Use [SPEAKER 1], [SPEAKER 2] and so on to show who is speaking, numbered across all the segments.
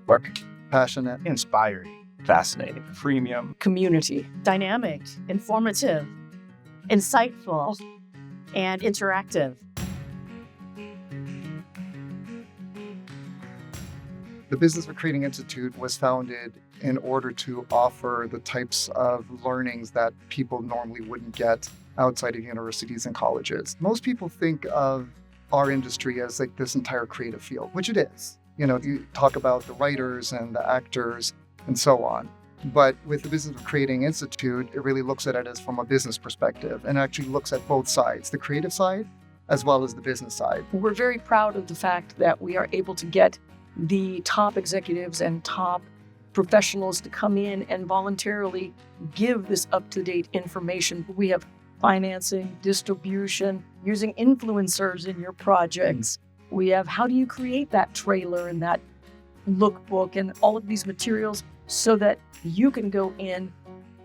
[SPEAKER 1] Work.
[SPEAKER 2] Passionate.
[SPEAKER 1] Inspiring.
[SPEAKER 3] Fascinating.
[SPEAKER 4] Premium.
[SPEAKER 5] Community.
[SPEAKER 6] Dynamic, informative, insightful, and interactive.
[SPEAKER 2] The Business of Creating Institute was founded in order to offer the types of learnings that people normally wouldn't get outside of universities and colleges. Most people think of our industry as like this entire creative field, which it is. You know, you talk about the writers and the actors and so on. But with the Business of Creating Institute, it really looks at it as from a business perspective and actually looks at both sides, the creative side as well as the business side.
[SPEAKER 7] We're very proud of the fact that we are able to get the top executives and top professionals to come in and voluntarily give this up-to-date information. We have financing, distribution, using influencers in your projects. We have how do you create that trailer and that lookbook and all of these materials so that you can go in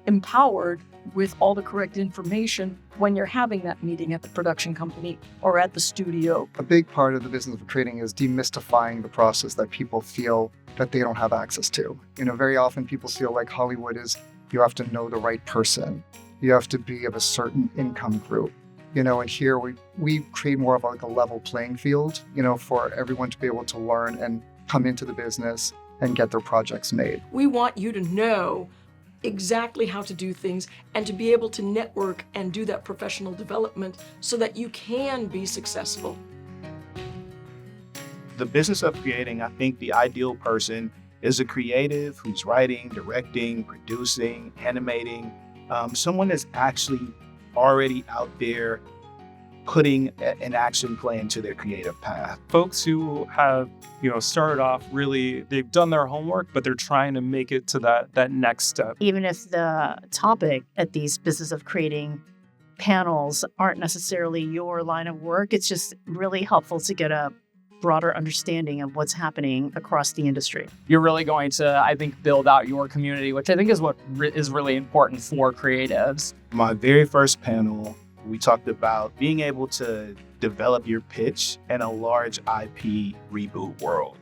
[SPEAKER 7] empowered with all the correct information when you're having that meeting at the production company or at the studio.
[SPEAKER 2] A big part of the Business of Creating is demystifying the process that people feel that they don't have access to. You know, very often people feel like Hollywood is, you have to know the right person. You have to be of a certain income group. You know, and here we create more of like a level playing field, you know, for everyone to be able to learn and come into the business and get their projects made.
[SPEAKER 7] We want you to know exactly how to do things and to be able to network and do that professional development so that you can be successful.
[SPEAKER 1] The Business of Creating, I think the ideal person is a creative who's writing, directing, producing, animating, someone that's actually already out there putting an action plan to their creative path.
[SPEAKER 4] Folks who have, started off really, they've done their homework, but they're trying to make it to that next step.
[SPEAKER 6] Even if the topic at these Business of Creating panels aren't necessarily your line of work, it's just really helpful to get a broader understanding of what's happening across the industry.
[SPEAKER 8] You're really going to, I think, build out your community, which I think is what is really important for creatives.
[SPEAKER 1] My very first panel, we talked about being able to develop your pitch in a large IP reboot world.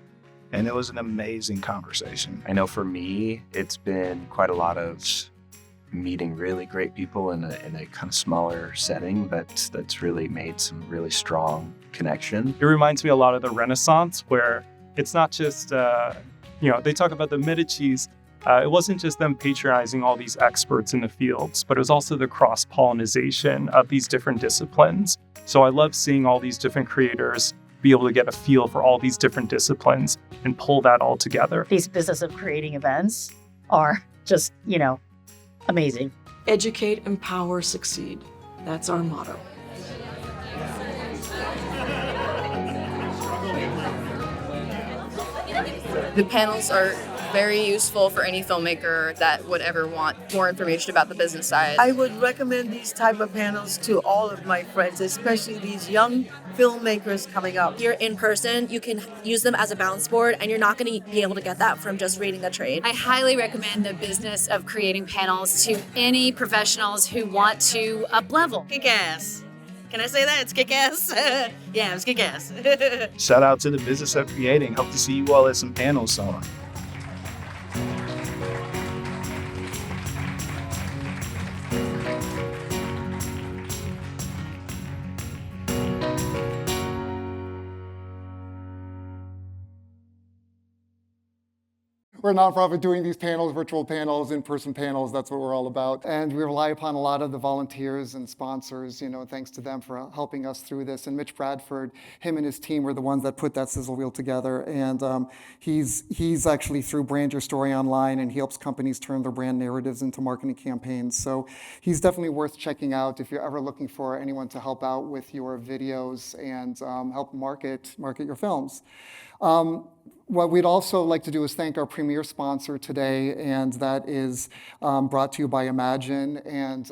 [SPEAKER 1] And it was an amazing conversation.
[SPEAKER 3] I know for me, it's been quite a lot of meeting really great people in a kind of smaller setting that's really made some really strong connection.
[SPEAKER 4] It reminds me a lot of the Renaissance, where it's not just, they talk about the Medicis. It wasn't just them patronizing all these experts in the fields, but it was also the cross-pollinization of these different disciplines. So I love seeing all these different creators be able to get a feel for all these different disciplines and pull that all together.
[SPEAKER 6] These Business of Creating events are just, amazing.
[SPEAKER 7] Educate, empower, succeed. That's our motto.
[SPEAKER 9] The panels are very useful for any filmmaker that would ever want more information about the business side.
[SPEAKER 10] I would recommend these type of panels to all of my friends, especially these young filmmakers coming up.
[SPEAKER 11] You're in person, you can use them as a balance board, and you're not going to be able to get that from just reading the trade.
[SPEAKER 12] I highly recommend the Business of Creating panels to any professionals who want to up-level.
[SPEAKER 10] Kick ass. Can I say that? It's kick ass? Yeah, it's kick ass.
[SPEAKER 1] Shout out to the Business of Creating. Hope to see you all at some panels soon.
[SPEAKER 2] We're a nonprofit doing these panels, virtual panels, in-person panels. That's what we're all about. And we rely upon a lot of the volunteers and sponsors, thanks to them for helping us through this. And Mitch Bradford, him and his team were the ones that put that sizzle wheel together. And he's actually through Brand Your Story Online, and he helps companies turn their brand narratives into marketing campaigns. So he's definitely worth checking out if you're ever looking for anyone to help out with your videos and help market your films. What we'd also like to do is thank our premier sponsor today, and that is brought to you by Imagine. And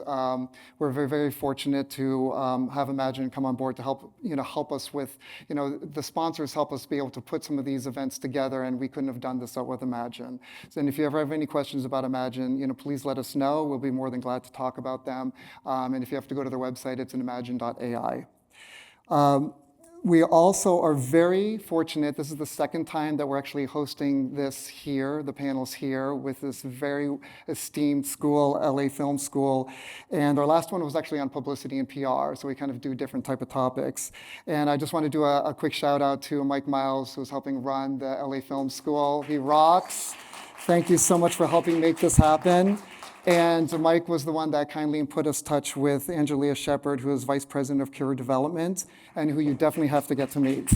[SPEAKER 2] we're very, very fortunate to have Imagine come on board to help us with, the sponsors help us be able to put some of these events together, and we couldn't have done this with Imagine. And if you ever have any questions about Imagine, please let us know. We'll be more than glad to talk about them. And if you have to go to their website, it's imagine.ai. We also are very fortunate. This is the second time that we're actually hosting this here, the panels here, with this very esteemed school, LA Film School. And our last one was actually on publicity and PR, so we kind of do different type of topics. And I just want to do a quick shout out to Mike Miles, who's helping run the LA Film School. He rocks. Thank you so much for helping make this happen. And Mike was the one that kindly put us in touch with Angelia Shepard, who is Vice President of Career Development, and who you definitely have to get to meet.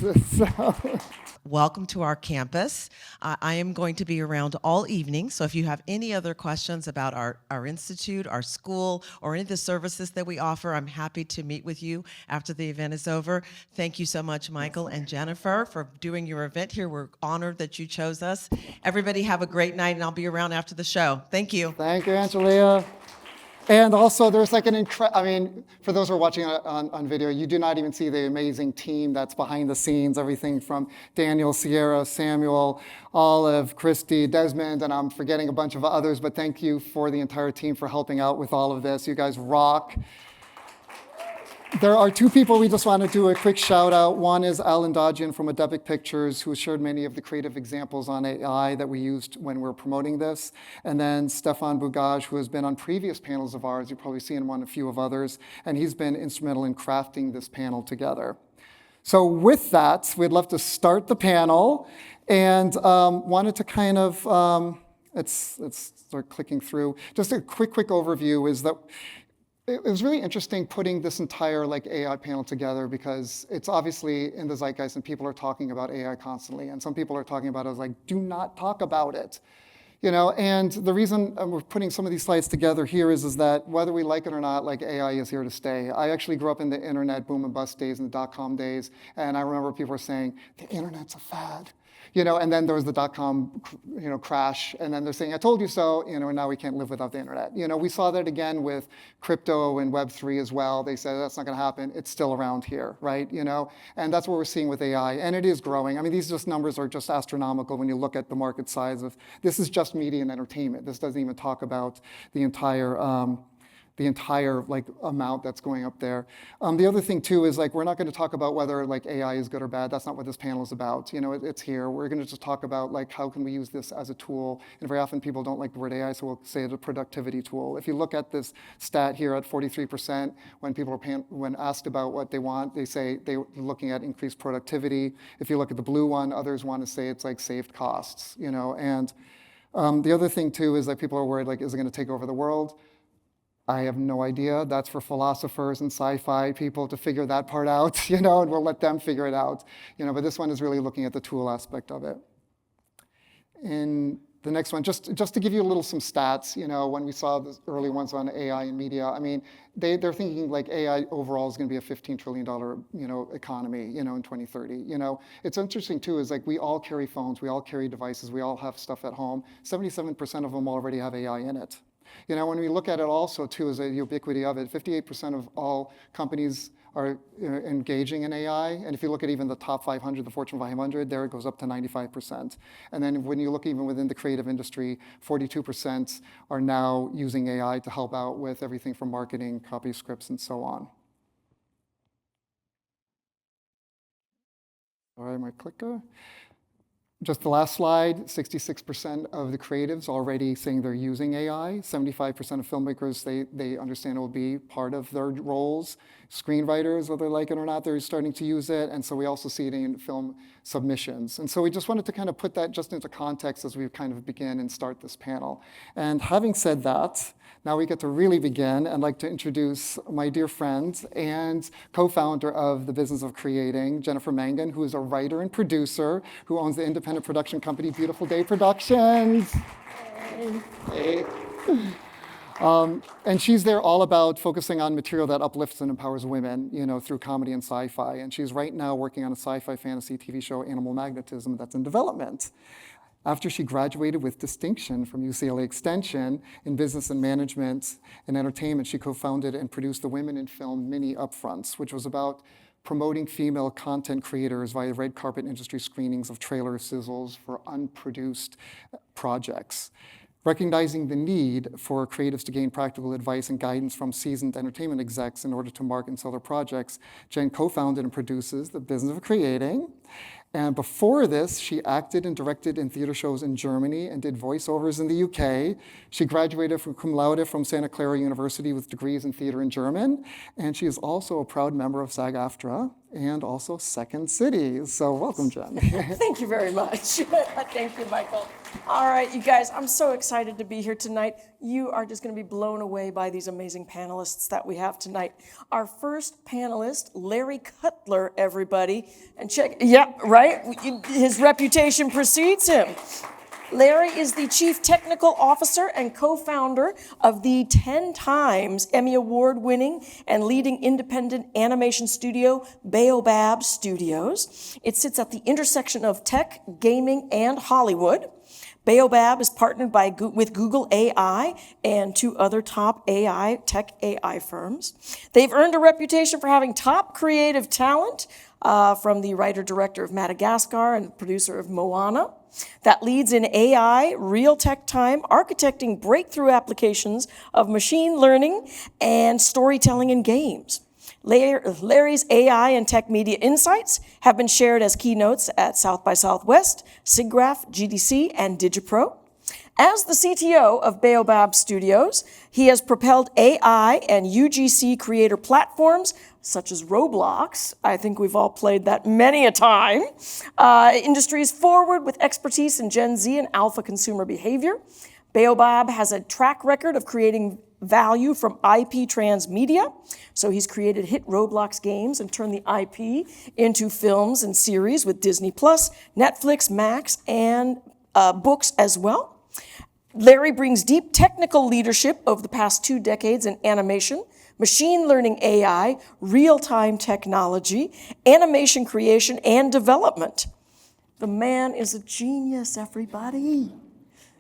[SPEAKER 5] Welcome to our campus. I am going to be around all evening, so if you have any other questions about our institute, our school, or any of the services that we offer, I'm happy to meet with you after the event is over. Thank you so much, Michael and Jennifer, for doing your event here. We're honored that you chose us. Everybody have a great night, and I'll be around after the show. Thank you.
[SPEAKER 2] Thank you, Angelia. And also, there's like for those who are watching on video, you do not even see the amazing team that's behind the scenes, everything from Daniel, Sierra, Samuel, Olive, Christy, Desmond, and I'm forgetting a bunch of others, but thank you for the entire team for helping out with all of this. You guys rock. There are two people we just want to do a quick shout out. One is Alan Dodgian from Adepic Pictures, who shared many of the creative examples on AI that we used when we were promoting this. And then Stefan Bugaj, who has been on previous panels of ours. You've probably seen him on a few of others. And he's been instrumental in crafting this panel together. So with that, we'd love to start the panel. And wanted to kind of, let's start clicking through. Just a quick overview is that it was really interesting putting this entire AI panel together, because it's obviously in the zeitgeist and people are talking about AI constantly. And some people are talking about it as do not talk about it. And the reason we're putting some of these slides together here is that whether we like it or not, AI is here to stay. I actually grew up in the internet boom and bust days and the dot-com days. And I remember people were saying, the internet's a fad. And then there was the dot-com, crash, and then they're saying, I told you so, and now we can't live without the internet. We saw that again with crypto and Web3 as well. They said, that's not gonna happen. It's still around here, right? And that's what we're seeing with AI, and it is growing. I mean, these numbers are just astronomical when you look at the market size of, this is just media and entertainment. This doesn't even talk about the entire amount that's going up there. The other thing too is we're not going to talk about whether AI is good or bad. That's not what this panel is about. It's here. We're going to just talk about how can we use this as a tool. And very often people don't like the word AI, so we'll say it's a productivity tool. If you look at this stat here at 43%, when people are when asked about what they want, they say they're looking at increased productivity. If you look at the blue one, others want to say it's saved costs. And the other thing too is that people are worried is it going to take over the world? I have no idea. That's for philosophers and sci-fi people to figure that part out, and we'll let them figure it out. But this one is really looking at the tool aspect of it. And the next one, just to give you some stats, when we saw the early ones on AI and media, I mean, they're thinking AI overall is going to be a $15 trillion, economy, in 2030. It's interesting too, is we all carry phones, we all carry devices, we all have stuff at home. 77% of them already have AI in it. When we look at it also, too, is the ubiquity of it. 58% of all companies are engaging in AI. And if you look at even the top 500, the Fortune 500, there it goes up to 95%. And then when you look even within the creative industry, 42% are now using AI to help out with everything from marketing, copy scripts, and so on. All right, my clicker. Just the last slide, 66% of the creatives already saying they're using AI. 75% of filmmakers, they understand it will be part of their roles. Screenwriters, whether they like it or not, they're starting to use it. And so we also see it in film submissions. And so we just wanted to kind of put that just into context as we kind of begin and start this panel. And having said that, now we get to really begin. I'd like to introduce my dear friend and co-founder of the Business of Creating, Jennifer Mangan, who is a writer and producer who owns the independent production company, Beautiful Day Productions. Hey. And she's there all about focusing on material that uplifts and empowers women, through comedy and sci-fi. And she's right now working on a sci-fi fantasy TV show, Animal Magnetism, that's in development. After she graduated with distinction from UCLA Extension in business and management and entertainment, she co-founded and produced the Women in Film Mini Upfronts, which was about promoting female content creators via red carpet industry screenings of trailer sizzles for unproduced projects. Recognizing the need for creatives to gain practical advice and guidance from seasoned entertainment execs in order to market and sell their projects, Jen co-founded and produces The Business of Creating. And before this, she acted and directed in theater shows in Germany and did voiceovers in the UK. She graduated from cum laude from Santa Clara University with degrees in theater and German. And she is also a proud member of SAG-AFTRA and also Second City. So welcome, Jen.
[SPEAKER 13] Thank you very much. Thank you, Michael. All right, you guys, I'm so excited to be here tonight. You are just going to be blown away by these amazing panelists that we have tonight. Our first panelist, Larry Cutler, everybody. And check, yeah, right? His reputation precedes him. Larry is the Chief Technical Officer and co-founder of the 10 times Emmy Award-winning and leading independent animation studio, Baobab Studios. It sits at the intersection of tech, gaming, and Hollywood. Baobab is partnered with Google AI and 2 other top tech AI firms. They've earned a reputation for having top creative talent from the writer-director of Madagascar and producer of Moana. That leads in AI, real tech time, architecting breakthrough applications of machine learning and storytelling in games. Larry's AI and tech media insights have been shared as keynotes at South by Southwest, SIGGRAPH, GDC, and DigiPro. As the CTO of Baobab Studios, he has propelled AI and UGC creator platforms such as Roblox. I think we've all played that many a time. Industries forward with expertise in Gen Z and alpha consumer behavior. Baobab has a track record of creating value from IP transmedia. So he's created hit Roblox games and turned the IP into films and series with Disney+, Netflix, Max, and books as well. Larry brings deep technical leadership over the past 2 decades in animation, machine learning AI, real-time technology, animation creation, and development. The man is a genius, everybody.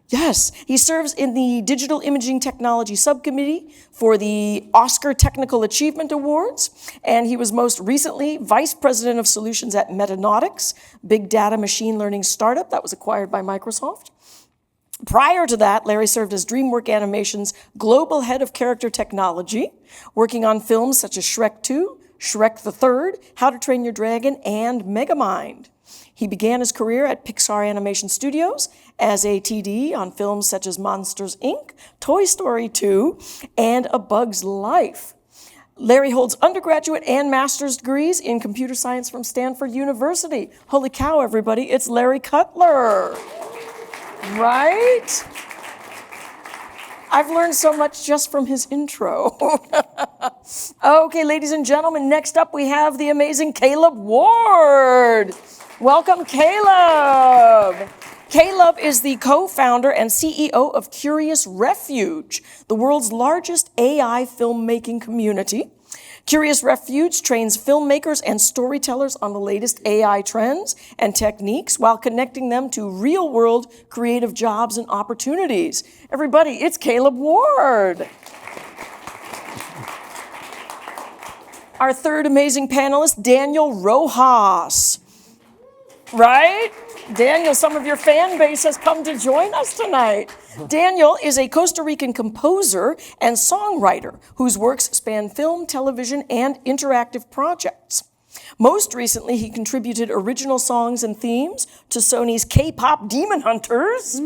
[SPEAKER 13] Yes, he serves in the Digital Imaging Technology Subcommittee for the Oscar Technical Achievement Awards, and he was most recently Vice President of Solutions at Metanautics, big data machine learning startup that was acquired by Microsoft. Prior to that, Larry served as DreamWorks Animation's Global Head of Character Technology, working on films such as Shrek 2, Shrek the Third, How to Train Your Dragon, and Megamind. He began his career at Pixar Animation Studios as a TD on films such as Monsters, Inc., Toy Story 2, and A Bug's Life. Larry holds undergraduate and master's degrees in computer science from Stanford University. Holy cow, everybody, it's Larry Cutler. Right? I've learned so much just from his intro. Okay, ladies and gentlemen, next up we have the amazing Caleb Ward. Welcome, Caleb. Caleb is the co-founder and CEO of Curious Refuge, the world's largest AI filmmaking community. Curious Refuge trains filmmakers and storytellers on the latest AI trends and techniques while connecting them to real-world creative jobs and opportunities. Everybody, it's Caleb Ward. Our third amazing panelist, Daniel Rojas. Right? Daniel, some of your fan base has come to join us tonight. Daniel is a Costa Rican composer and songwriter whose works span film, television, and interactive projects. Most recently, he contributed original songs and themes to Sony's K-pop Demon Hunters,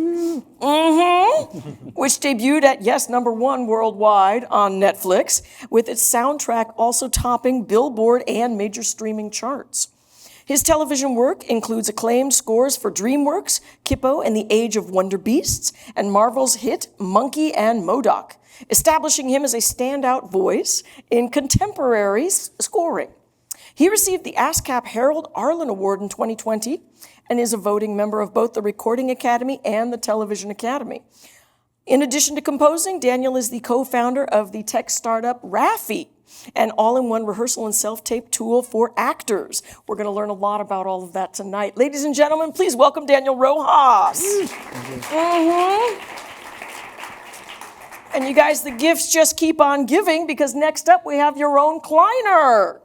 [SPEAKER 13] which debuted at, yes, #1 worldwide on Netflix, with its soundtrack also topping Billboard and major streaming charts. His television work includes acclaimed scores for DreamWorks, Kippo and the Age of Wonder Beasts, and Marvel's hit Monkey and MODOK, establishing him as a standout voice in contemporary scoring. He received the ASCAP Harold Arlen Award in 2020 and is a voting member of both the Recording Academy and the Television Academy. In addition to composing, Daniel is the co-founder of the tech startup Raffi, an all-in-one rehearsal and self-tape tool for actors. We're going to learn a lot about all of that tonight. Ladies and gentlemen, please welcome Daniel Rojas. And you guys, the gifts just keep on giving, because next up we have your own Kleiner.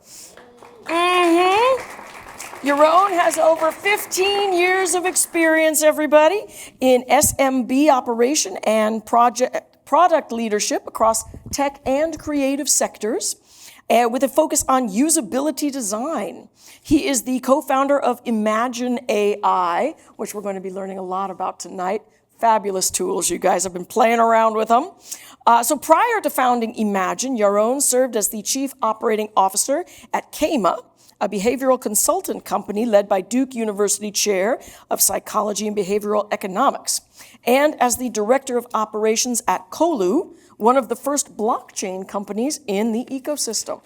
[SPEAKER 13] Yaron has over 15 years of experience, everybody, in SMB operation and product leadership across tech and creative sectors, with a focus on usability design. He is the co-founder of Imagine AI, which we're going to be learning a lot about tonight. Fabulous tools, you guys have been playing around with them. So prior to founding Imagine, Yaron served as the chief operating officer at KEMA, a behavioral consultant company led by Duke University Chair of Psychology and Behavioral Economics, and as the director of operations at Kolu, one of the first blockchain companies in the ecosystem.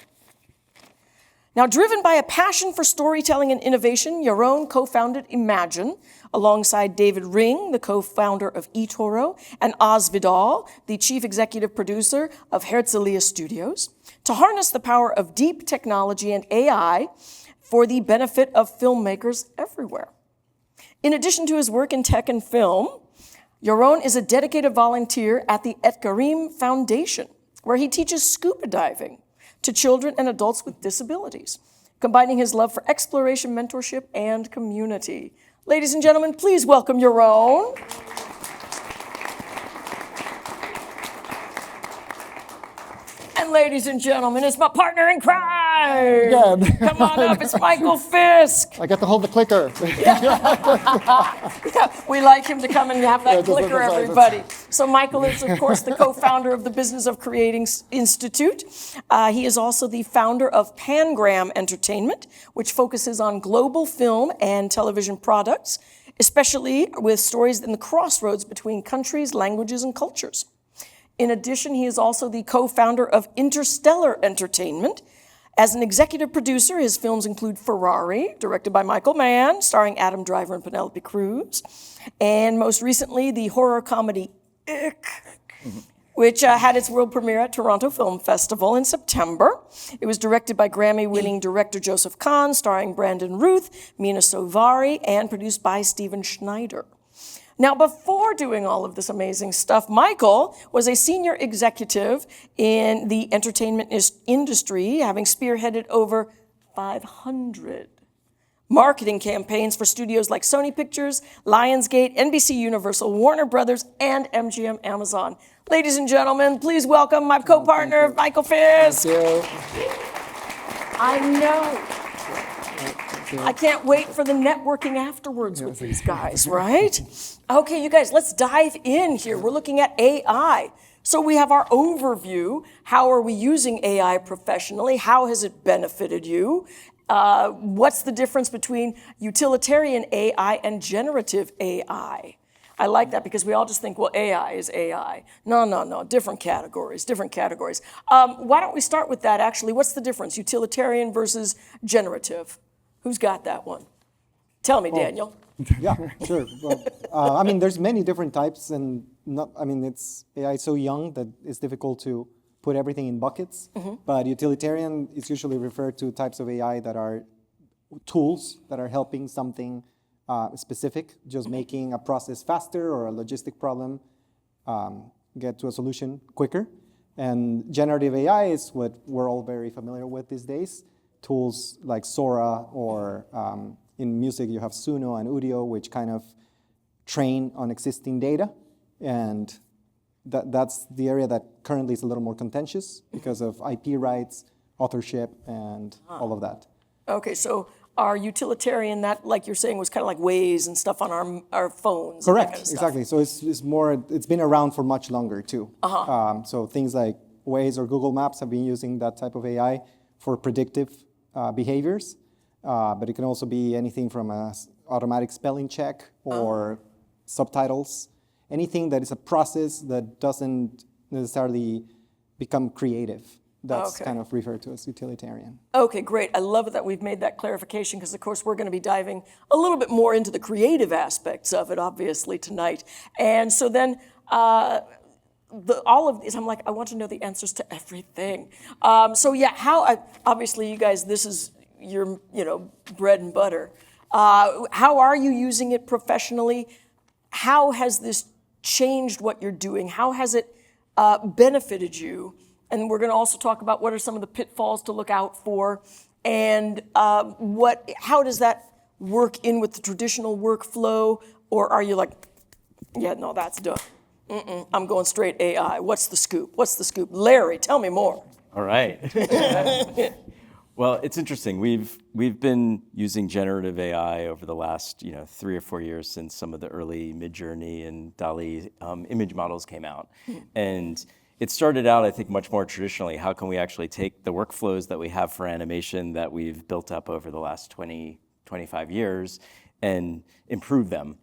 [SPEAKER 13] Now, driven by a passion for storytelling and innovation, Yaron co-founded Imagine alongside David Ring, the co-founder of eToro, and Oz Vidal, the chief executive producer of Herzliya Studios, to harness the power of deep technology and AI for the benefit of filmmakers everywhere. In addition to his work in tech and film, Yaron is a dedicated volunteer at the Etgarim Foundation, where he teaches scuba diving to children and adults with disabilities, combining his love for exploration, mentorship, and community. Ladies and gentlemen, please welcome Yaron. And ladies and gentlemen, it's my partner in crime.
[SPEAKER 2] Again.
[SPEAKER 13] Come on up, it's Michael Fisk.
[SPEAKER 2] I get to hold the clicker.
[SPEAKER 13] Yeah, we like him to come and have that clicker, everybody. So Michael is, of course, the co-founder of the Business of Creating Institute. He is also the founder of Pangram Entertainment, which focuses on global film and television products, especially with stories in the crossroads between countries, languages, and cultures. In addition, he is also the co-founder of Interstellar Entertainment. As an executive producer, his films include Ferrari, directed by Michael Mann, starring Adam Driver and Penelope Cruz, and most recently, the horror comedy Ick, which had its world premiere at Toronto Film Festival in September. It was directed by Grammy-winning director Joseph Kahn, starring Brandon Ruth, Mina Sovari, and produced by Steven Schneider. Now, before doing all of this amazing stuff, Michael was a senior executive in the entertainment industry, having spearheaded over 500 marketing campaigns for studios like Sony Pictures, Lionsgate, NBC Universal, Warner Brothers, and MGM Amazon. Ladies and gentlemen, please welcome my co-partner, Michael Fisk.
[SPEAKER 2] Thank you.
[SPEAKER 13] I know. I can't wait for the networking afterwards with these guys, right? Okay, you guys, let's dive in here. We're looking at AI. So we have our overview. How are we using AI professionally? How has it benefited you? What's the difference between utilitarian AI and generative AI? I like that because we all just think, well, AI is AI. No, different categories. Why don't we start with that, actually? What's the difference, utilitarian versus generative? Who's got that one? Tell me, Daniel.
[SPEAKER 14] Yeah, sure. Well, I mean, there's many different types, and it's AI is so young that it's difficult to put everything in buckets. But utilitarian is usually referred to types of AI that are tools that are helping something specific, just making a process faster or a logistic problem get to a solution quicker. And generative AI is what we're all very familiar with these days. Tools like Sora, or in music you have Suno and Udio, which kind of train on existing data. And that's the area that currently is a little more contentious because of IP rights, authorship, and all of that.
[SPEAKER 13] Okay, so our utilitarian, that, like you're saying, was kind of like Waze and stuff on our phones.
[SPEAKER 14] Correct,
[SPEAKER 13] and that kind of
[SPEAKER 14] exactly. So it's been around for much longer too. So things like Waze or Google Maps have been using that type of AI for predictive behaviors, but it can also be anything from a automatic spelling check or subtitles, anything that is a process that doesn't necessarily become creative. That's kind of referred to as utilitarian.
[SPEAKER 13] Okay, great. I love it that we've made that clarification because, of course, we're going to be diving a little bit more into the creative aspects of it, obviously, tonight. And so then all of these, I'm like, I want to know the answers to everything. So yeah, obviously you guys, this is your, bread and butter. How are you using it professionally? How has this changed what you're doing? How has it benefited you? And we're going to also talk about what are some of the pitfalls to look out for, and how does that work in with the traditional workflow, or are you like, yeah, no, that's done. I'm going straight AI. What's the scoop? What's the scoop? Larry, tell me more.
[SPEAKER 15] All right. Well, it's interesting. We've been using generative AI over the last 3 or 4 years since some of the early Midjourney and DALL-E image models came out, and it started out, I think, much more traditionally. How can we actually take the workflows that we have for animation that we've built up over the last 20, 25 years and improve them?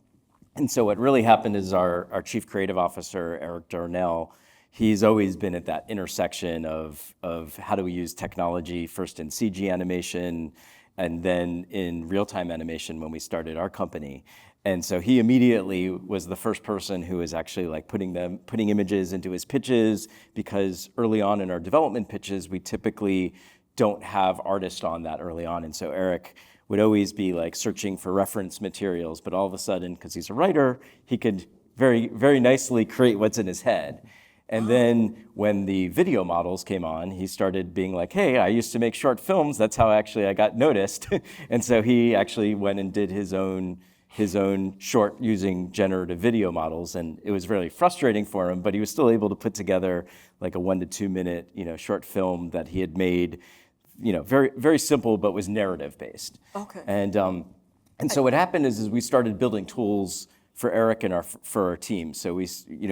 [SPEAKER 15] And so what really happened is our Chief Creative Officer, Eric Darnell, he's always been at that intersection of how do we use technology, first in CG animation and then in real-time animation when we started our company. And so he immediately was the first person who was actually like putting images into his pitches, because early on in our development pitches, we typically don't have artists on that early on. And so Eric would always be like searching for reference materials, but all of a sudden, because he's a writer, he could very, very nicely create what's in his head. And then when the video models came on, he started being like, hey, I used to make short films. That's how actually I got noticed. And so he actually went and did his own short using generative video models. And it was very frustrating for him, but he was still able to put together like a 1 to 2 minute, short film that he had made, very, very simple, but was narrative based.
[SPEAKER 13] Okay.
[SPEAKER 15] And so what happened is we started building tools for Eric and for our team. So we,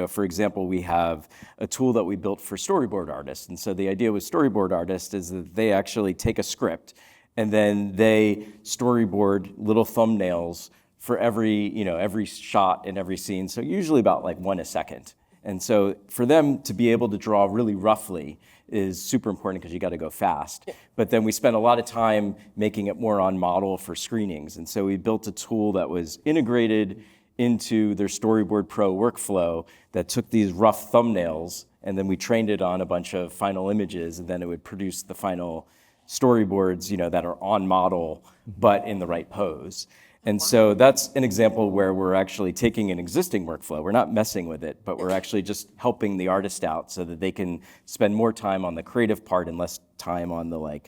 [SPEAKER 15] for example, we have a tool that we built for storyboard artists. And so the idea with storyboard artists is that they actually take a script and then they storyboard little thumbnails for every shot and every scene. So usually about like 1 a second. And so for them to be able to draw really roughly is super important because you got to go fast. But then we spent a lot of time making it more on model for screenings. And so we built a tool that was integrated into their Storyboard Pro workflow that took these rough thumbnails, and then we trained it on a bunch of final images, and then it would produce the final storyboards, that are on model, but in the right pose. And so that's an example where we're actually taking an existing workflow. We're not messing with it, but we're actually just helping the artist out so that they can spend more time on the creative part and less time on the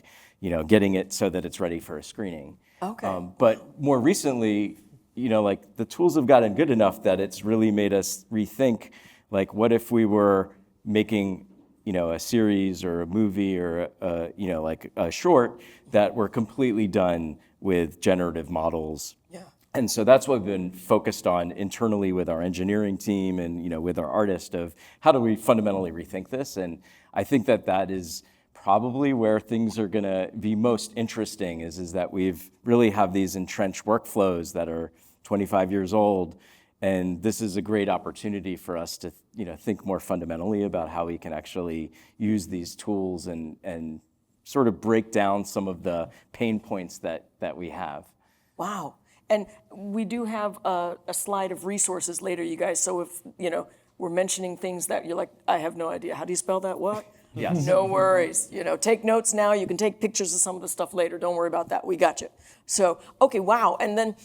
[SPEAKER 15] getting it so that it's ready for a screening.
[SPEAKER 13] Okay.
[SPEAKER 15] But more recently, the tools have gotten good enough that it's really made us rethink, what if we were making, a series or a movie or, a short that were completely done with generative models.
[SPEAKER 13] Yeah.
[SPEAKER 15] And so that's what we've been focused on internally with our engineering team and, with our artist of how do we fundamentally rethink this? And I think that is probably where things are going to be most interesting is that we've really have these entrenched workflows that are 25 years old, and this is a great opportunity for us to think more fundamentally about how we can actually use these tools and sort of break down some of the pain points that we have.
[SPEAKER 13] Wow. And we do have a slide of resources later, you guys, so if we're mentioning things that you're like, I have no idea, how do you spell that, what?
[SPEAKER 15] Yes.
[SPEAKER 13] No worries. Take notes now. You can take pictures of some of the stuff later. Don't worry about that. We got you. So, okay, wow. And then,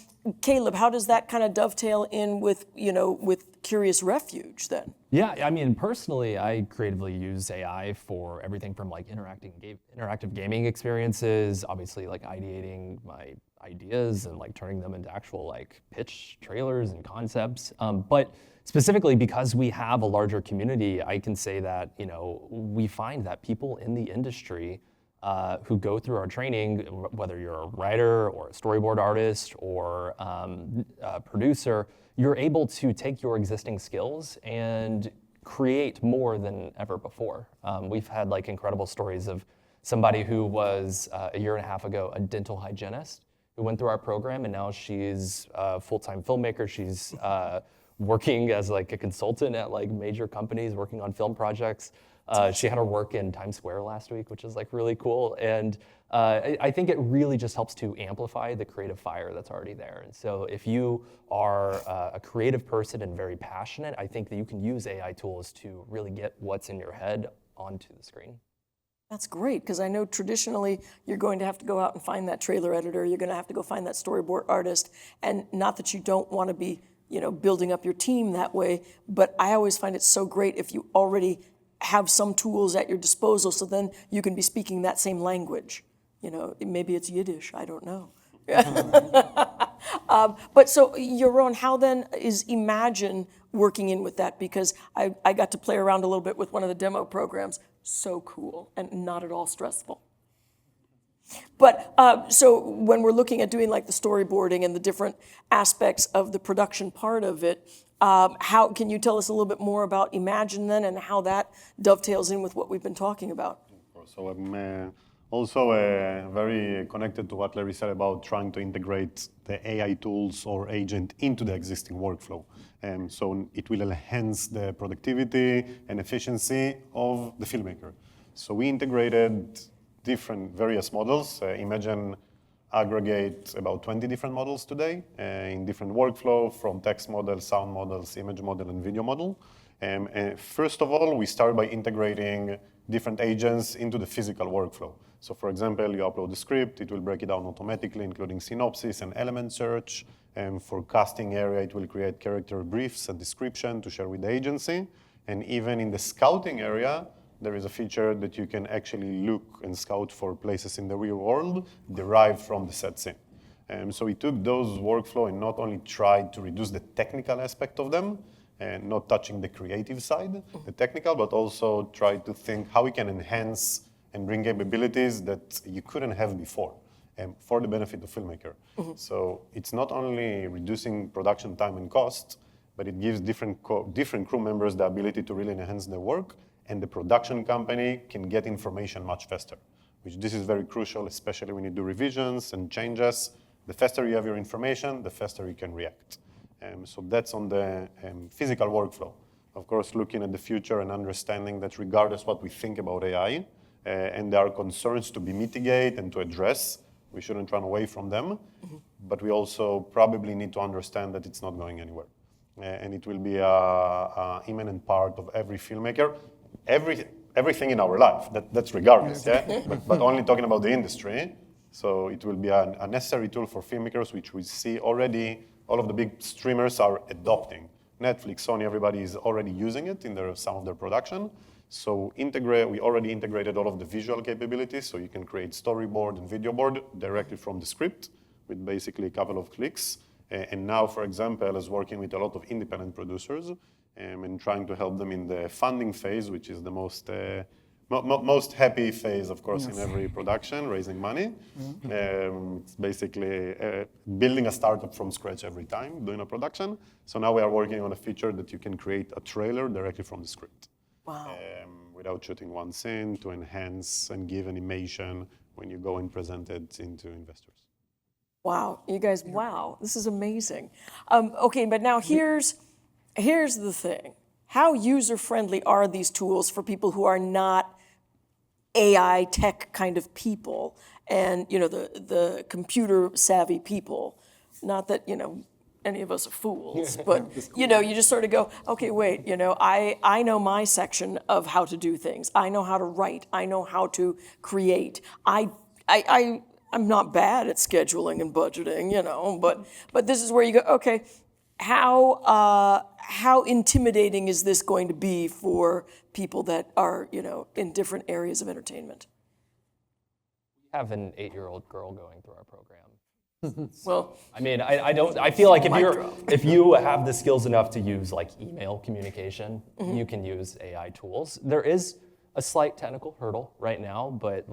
[SPEAKER 13] Caleb, how does that kind of dovetail in with, with Curious Refuge then?
[SPEAKER 16] Yeah, I mean, personally, I creatively use AI for everything from like interactive gaming experiences, obviously like ideating my ideas and like turning them into actual like pitch trailers and concepts. But specifically because we have a larger community, I can say that, we find that people in the industry who go through our training, whether you're a writer or a storyboard artist or a producer, you're able to take your existing skills and create more than ever before. We've had like incredible stories of somebody who was a year and a half ago a dental hygienist who went through our program, and now she's a full-time filmmaker. She's working as like a consultant at like major companies, working on film projects. She had her work in Times Square last week, which is like really cool. And I think it really just helps to amplify the creative fire that's already there. And so if you are a creative person and very passionate, I think that you can use AI tools to really get what's in your head onto the screen.
[SPEAKER 13] That's great, because I know traditionally you're going to have to go out and find that trailer editor. You're going to have to go find that storyboard artist. And not that you don't want to be, building up your team that way, but I always find it so great if you already have some tools at your disposal, so then you can be speaking that same language. Maybe it's Yiddish, I don't know. But so, Yaron, how then is Imagine working in with that? Because I got to play around a little bit with one of the demo programs. So cool and not at all stressful. But so when we're looking at doing like the storyboarding and the different aspects of the production part of it, how can you tell us a little bit more about Imagine then and how that dovetails in with what we've been talking about?
[SPEAKER 17] So I'm also very connected to what Larry said about trying to integrate the AI tools or agent into the existing workflow. So it will enhance the productivity and efficiency of the filmmaker. So we integrated different various models. Imagine aggregate about 20 different models today in different workflow, from text models, sound models, image model, and video model. First of all, we start by integrating different agents into the physical workflow. So for example, you upload the script, it will break it down automatically, including synopsis and element search. For casting area, it will create character briefs and description to share with the agency. And even in the scouting area, there is a feature that you can actually look and scout for places in the real world derived from the set scene. So we took those workflow and not only tried to reduce the technical aspect of them, and not touching the creative side, the technical, but also tried to think how we can enhance and bring capabilities that you couldn't have before, for the benefit of filmmaker. So it's not only reducing production time and cost, but it gives different crew members the ability to really enhance their work, and the production company can get information much faster, which this is very crucial, especially when you do revisions and changes. The faster you have your information, the faster you can react. So that's on the physical workflow. Of course, looking at the future and understanding that regardless what we think about AI, and there are concerns to be mitigated and to address, we shouldn't run away from them, but we also probably need to understand that it's not going anywhere. And it will be an imminent part of every filmmaker, everything in our life, that's regardless, but only talking about the industry. So it will be a necessary tool for filmmakers, which we see already all of the big streamers are adopting. Netflix, Sony, everybody is already using it in some of their production. So we already integrated all of the visual capabilities, so you can create storyboard and video board directly from the script with basically a couple of clicks. And now, for example, is working with a lot of independent producers and trying to help them in the funding phase, which is the most happy phase, of course, in every production, raising money. It's basically building a startup from scratch every time, doing a production. So now we are working on a feature that you can create a trailer directly from the script.
[SPEAKER 13] Wow.
[SPEAKER 17] Without shooting one scene, to enhance and give animation when you go and present it into investors.
[SPEAKER 13] Wow, you guys, wow, this is amazing. Okay, but now here's the thing. How user-friendly are these tools for people who are not AI tech kind of people and, the computer-savvy people? Not that, any of us are fools, but, you just sort of go, okay, wait, I know my section of how to do things. I know how to write. I know how to create. I'm not bad at scheduling and budgeting, but this is where you go, okay, how intimidating is this going to be for people that are, in different areas of entertainment?
[SPEAKER 16] We have an 8-year-old girl going through our program.
[SPEAKER 13] Well,
[SPEAKER 16] I mean, I feel like if you have the skills enough to use like email communication, you can use AI tools. There is a slight technical hurdle right now, but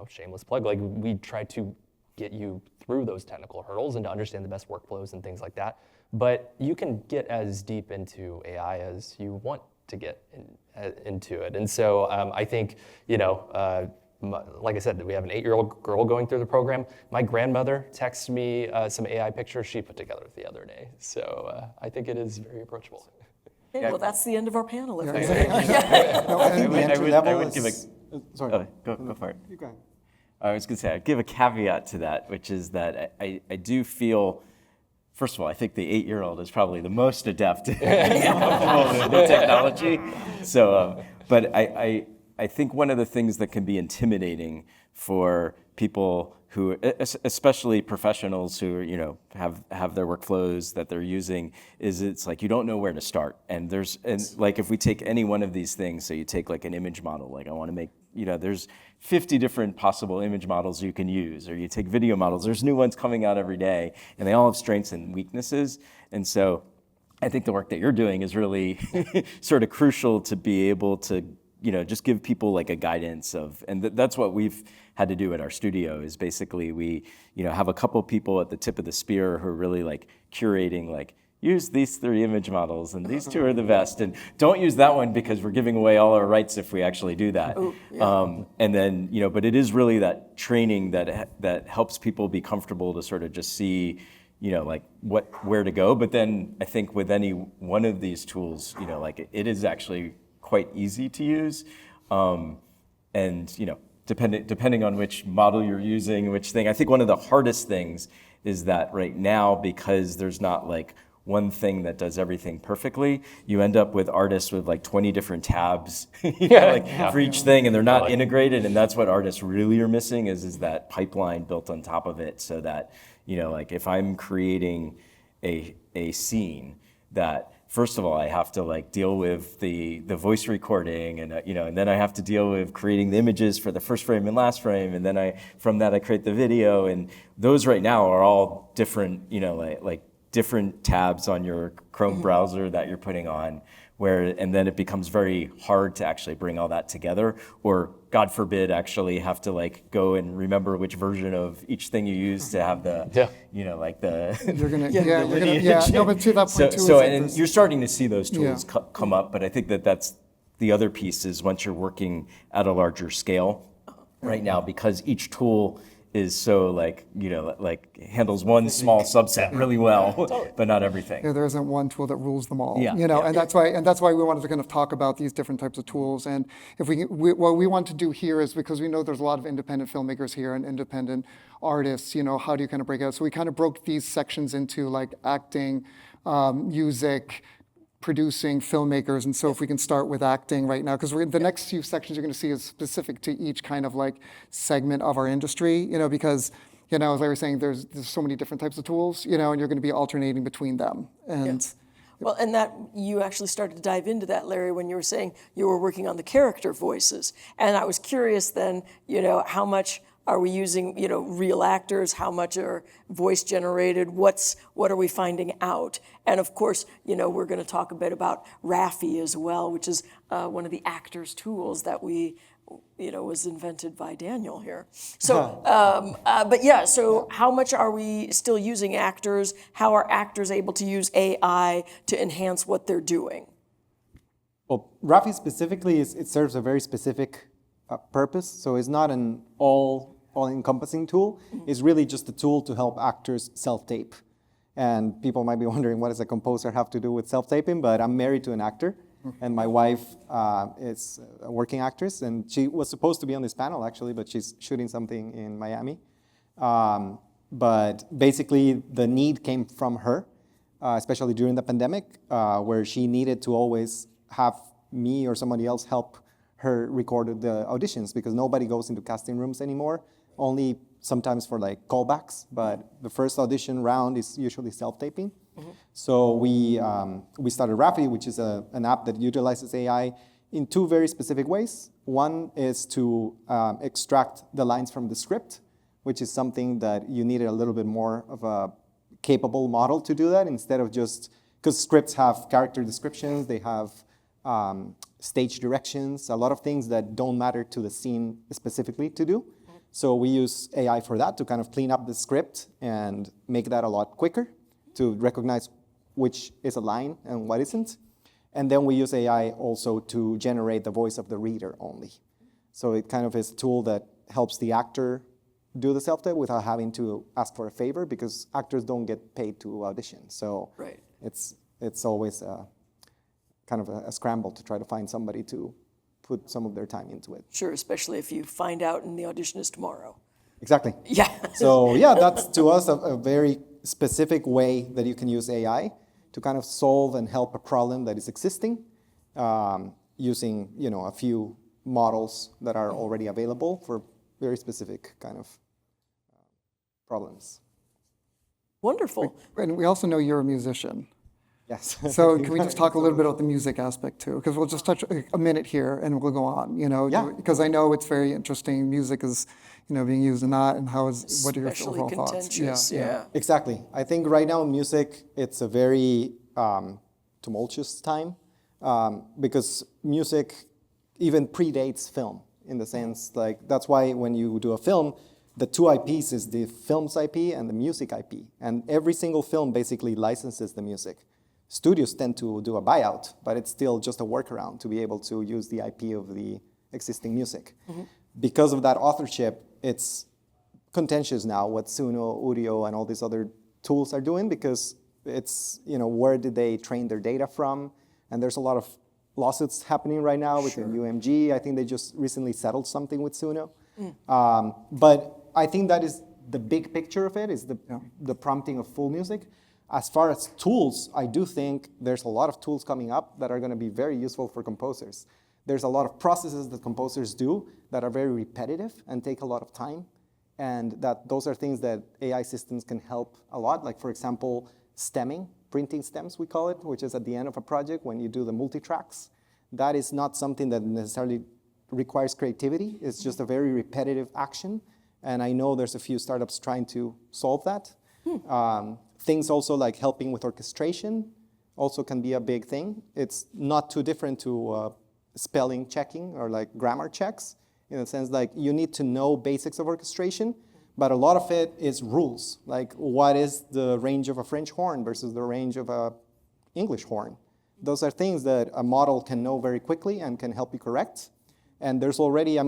[SPEAKER 16] shameless plug, we try to get you through those technical hurdles and to understand the best workflows and things like that. But you can get as deep into AI as you want to get into it. And so I think, like I said, we have an 8-year-old girl going through the program. My grandmother texted me some AI pictures she put together the other day. So I think it is very approachable.
[SPEAKER 13] Okay, well, that's the end of our panel.
[SPEAKER 15] I would give a...
[SPEAKER 14] Sorry.
[SPEAKER 15] Go for it.
[SPEAKER 14] You go ahead.
[SPEAKER 15] I was going to say, I'd give a caveat to that, which is that I do feel, first of all, I think the 8-year-old is probably the most adept in the technology. So, but I think one of the things that can be intimidating for people who, especially professionals who, you know, have their workflows that they're using, is it's like you don't know where to start. And like if we take any one of these things, so you take like an image model, like I want to make, you know, there's 50 different possible image models you can use, or you take video models, there's new ones coming out every day, and they all have strengths and weaknesses. And so I think the work that you're doing is really sort of crucial to be able to, you know, just give people like a guidance of, and that's what we've had to do at our studio, is basically we, you know, have a couple people at the tip of the spear who are really like curating, like, use these 3 image models and these 2 are the best, and don't use that one because we're giving away all our rights if we actually do that.
[SPEAKER 13] Ooh, yeah.
[SPEAKER 15] And then, you know, but it is really that training that helps people be comfortable to sort of just see, you know, like where to go. But then I think with any one of these tools, you know, like it is actually quite easy to use. And, you know, depending on which model you're using, which thing, I think one of the hardest things is that right now, because there's not like one thing that does everything perfectly, you end up with artists with like 20 different tabs for each thing, and they're not integrated. And that's what artists really are missing, is that pipeline built on top of it, so that, you know, like if I'm creating a scene, that first of all, I have to like deal with the voice recording, and you know, and then I have to deal with creating the images for the first frame and last frame, and then from that I create the video, and those right now are all different, you know, like different tabs on your Chrome browser that you're putting on, and then it becomes very hard to actually bring all that together, or God forbid, actually have to like go and remember which version of each thing you use to have the, you know, like the.
[SPEAKER 2] You're gonna, no, but to that point too.
[SPEAKER 15] So and you're starting to see those tools come up, but I think that's the other piece, is once you're working at a larger scale right now, because each tool is so like, you know, like handles one small subset really well, but not everything.
[SPEAKER 2] Yeah, there isn't one tool that rules them all.
[SPEAKER 15] Yeah.
[SPEAKER 2] You know, and that's why we wanted to kind of talk about these different types of tools. And if what we want to do here is, because we know there's a lot of independent filmmakers here and independent artists, you know, how do you kind of break out? So we kind of broke these sections into like acting, music, producing, filmmakers. And so if we can start with acting right now, because the next few sections you're going to see is specific to each kind of like segment of our industry, you know, because, you know, as Larry was saying, there's so many different types of tools, you know, and you're going to be alternating between them. And
[SPEAKER 13] well, and that you actually started to dive into that, Larry, when you were saying you were working on the character voices. And I was curious then, you know, how much are we using, you know, real actors? How much are voice generated? What are we finding out? And of course, you know, we're going to talk a bit about Raffi as well, which is one of the actors' tools that was invented by Daniel here. So, but yeah, so how much are we still using actors? How are actors able to use AI to enhance what they're doing?
[SPEAKER 14] Well, Raffi specifically, it serves a very specific purpose. So it's not an all-encompassing tool. It's really just a tool to help actors self-tape. And people might be wondering, what does a composer have to do with self-taping? But I'm married to an actor, and my wife is a working actress, and she was supposed to be on this panel actually, but she's shooting something in Miami. But basically, the need came from her, especially during the pandemic, where she needed to always have me or somebody else help her record the auditions, because nobody goes into casting rooms anymore, only sometimes for like callbacks, but the first audition round is usually self-taping. So we started Raffi, which is an app that utilizes AI in 2 very specific ways. One is to extract the lines from the script, which is something that you needed a little bit more of a capable model to do that, instead of just, because scripts have character descriptions, they have stage directions, a lot of things that don't matter to the scene specifically to do. So we use AI for that, to kind of clean up the script and make that a lot quicker, to recognize which is a line and what isn't. And then we use AI also to generate the voice of the reader only. So it kind of is a tool that helps the actor do the self-tape without having to ask for a favor, because actors don't get paid to audition. So it's always kind of a scramble to try to find somebody to put some of their time into it.
[SPEAKER 13] Sure, especially if you find out and the audition is tomorrow.
[SPEAKER 14] Exactly.
[SPEAKER 13] Yeah.
[SPEAKER 14] So yeah, that's to us a very specific way that you can use AI to kind of solve and help a problem that is existing, using, you know, a few models that are already available for very specific kind of problems.
[SPEAKER 13] Wonderful.
[SPEAKER 2] And we also know you're a musician.
[SPEAKER 14] Yes.
[SPEAKER 2] So can we just talk a little bit about the music aspect too? Because we'll just touch a minute here and we'll go on,
[SPEAKER 14] Yeah.
[SPEAKER 2] because I know it's very interesting. Music is, being used in that, and what are your
[SPEAKER 13] Especially
[SPEAKER 2] overall thoughts?
[SPEAKER 13] contentious, yeah.
[SPEAKER 14] Exactly. I think right now in music, it's a very tumultuous time because music even predates film in the sense, like, that's why when you do a film, the two IPs is the film's IP and the music IP. And every single film basically licenses the music. Studios tend to do a buyout, but it's still just a workaround to be able to use the IP of the existing music.
[SPEAKER 13] Mm-hmm.
[SPEAKER 14] Because of that authorship, it's contentious now what Suno, Udio, and all these other tools are doing because it's, where did they train their data from? And there's a lot of lawsuits happening right now with the UMG. I think they just recently settled something with Suno. But I think that is the big picture of it, is the prompting of full music. As far as tools, I do think there's a lot of tools coming up that are going to be very useful for composers. There's a lot of processes that composers do that are very repetitive and take a lot of time. And those are things that AI systems can help a lot. Like, for example, stemming, printing stems, we call it, which is at the end of a project when you do the multi-tracks. That is not something that necessarily requires creativity. It's just a very repetitive action. And I know there's a few startups trying to solve that. Things also like helping with orchestration also can be a big thing. It's not too different to spelling checking or like grammar checks, in the sense like you need to know basics of orchestration, but a lot of it is rules. Like, what is the range of a French horn versus the range of a English horn? Those are things that a model can know very quickly and can help you correct. And there's already,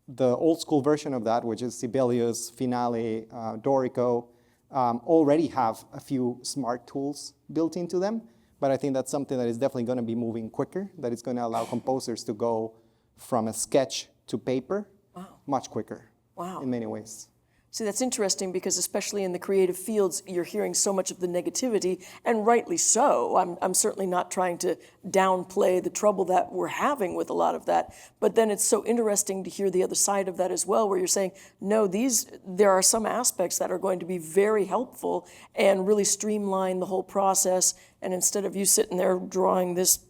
[SPEAKER 14] the old school version of that, which is Sibelius, Finale, Dorico, already have a few smart tools built into them. But I think that's something that is definitely going to be moving quicker, that is going to allow composers to go from a sketch to paper much quicker in many ways.
[SPEAKER 13] See, that's interesting because especially in the creative fields, you're hearing so much of the negativity, and rightly so. I'm certainly not trying to downplay the trouble that we're having with a lot of that, but then it's so interesting to hear the other side of that as well, where you're saying, no, there are some aspects that are going to be very helpful and really streamline the whole process, and instead of you sitting there drawing this,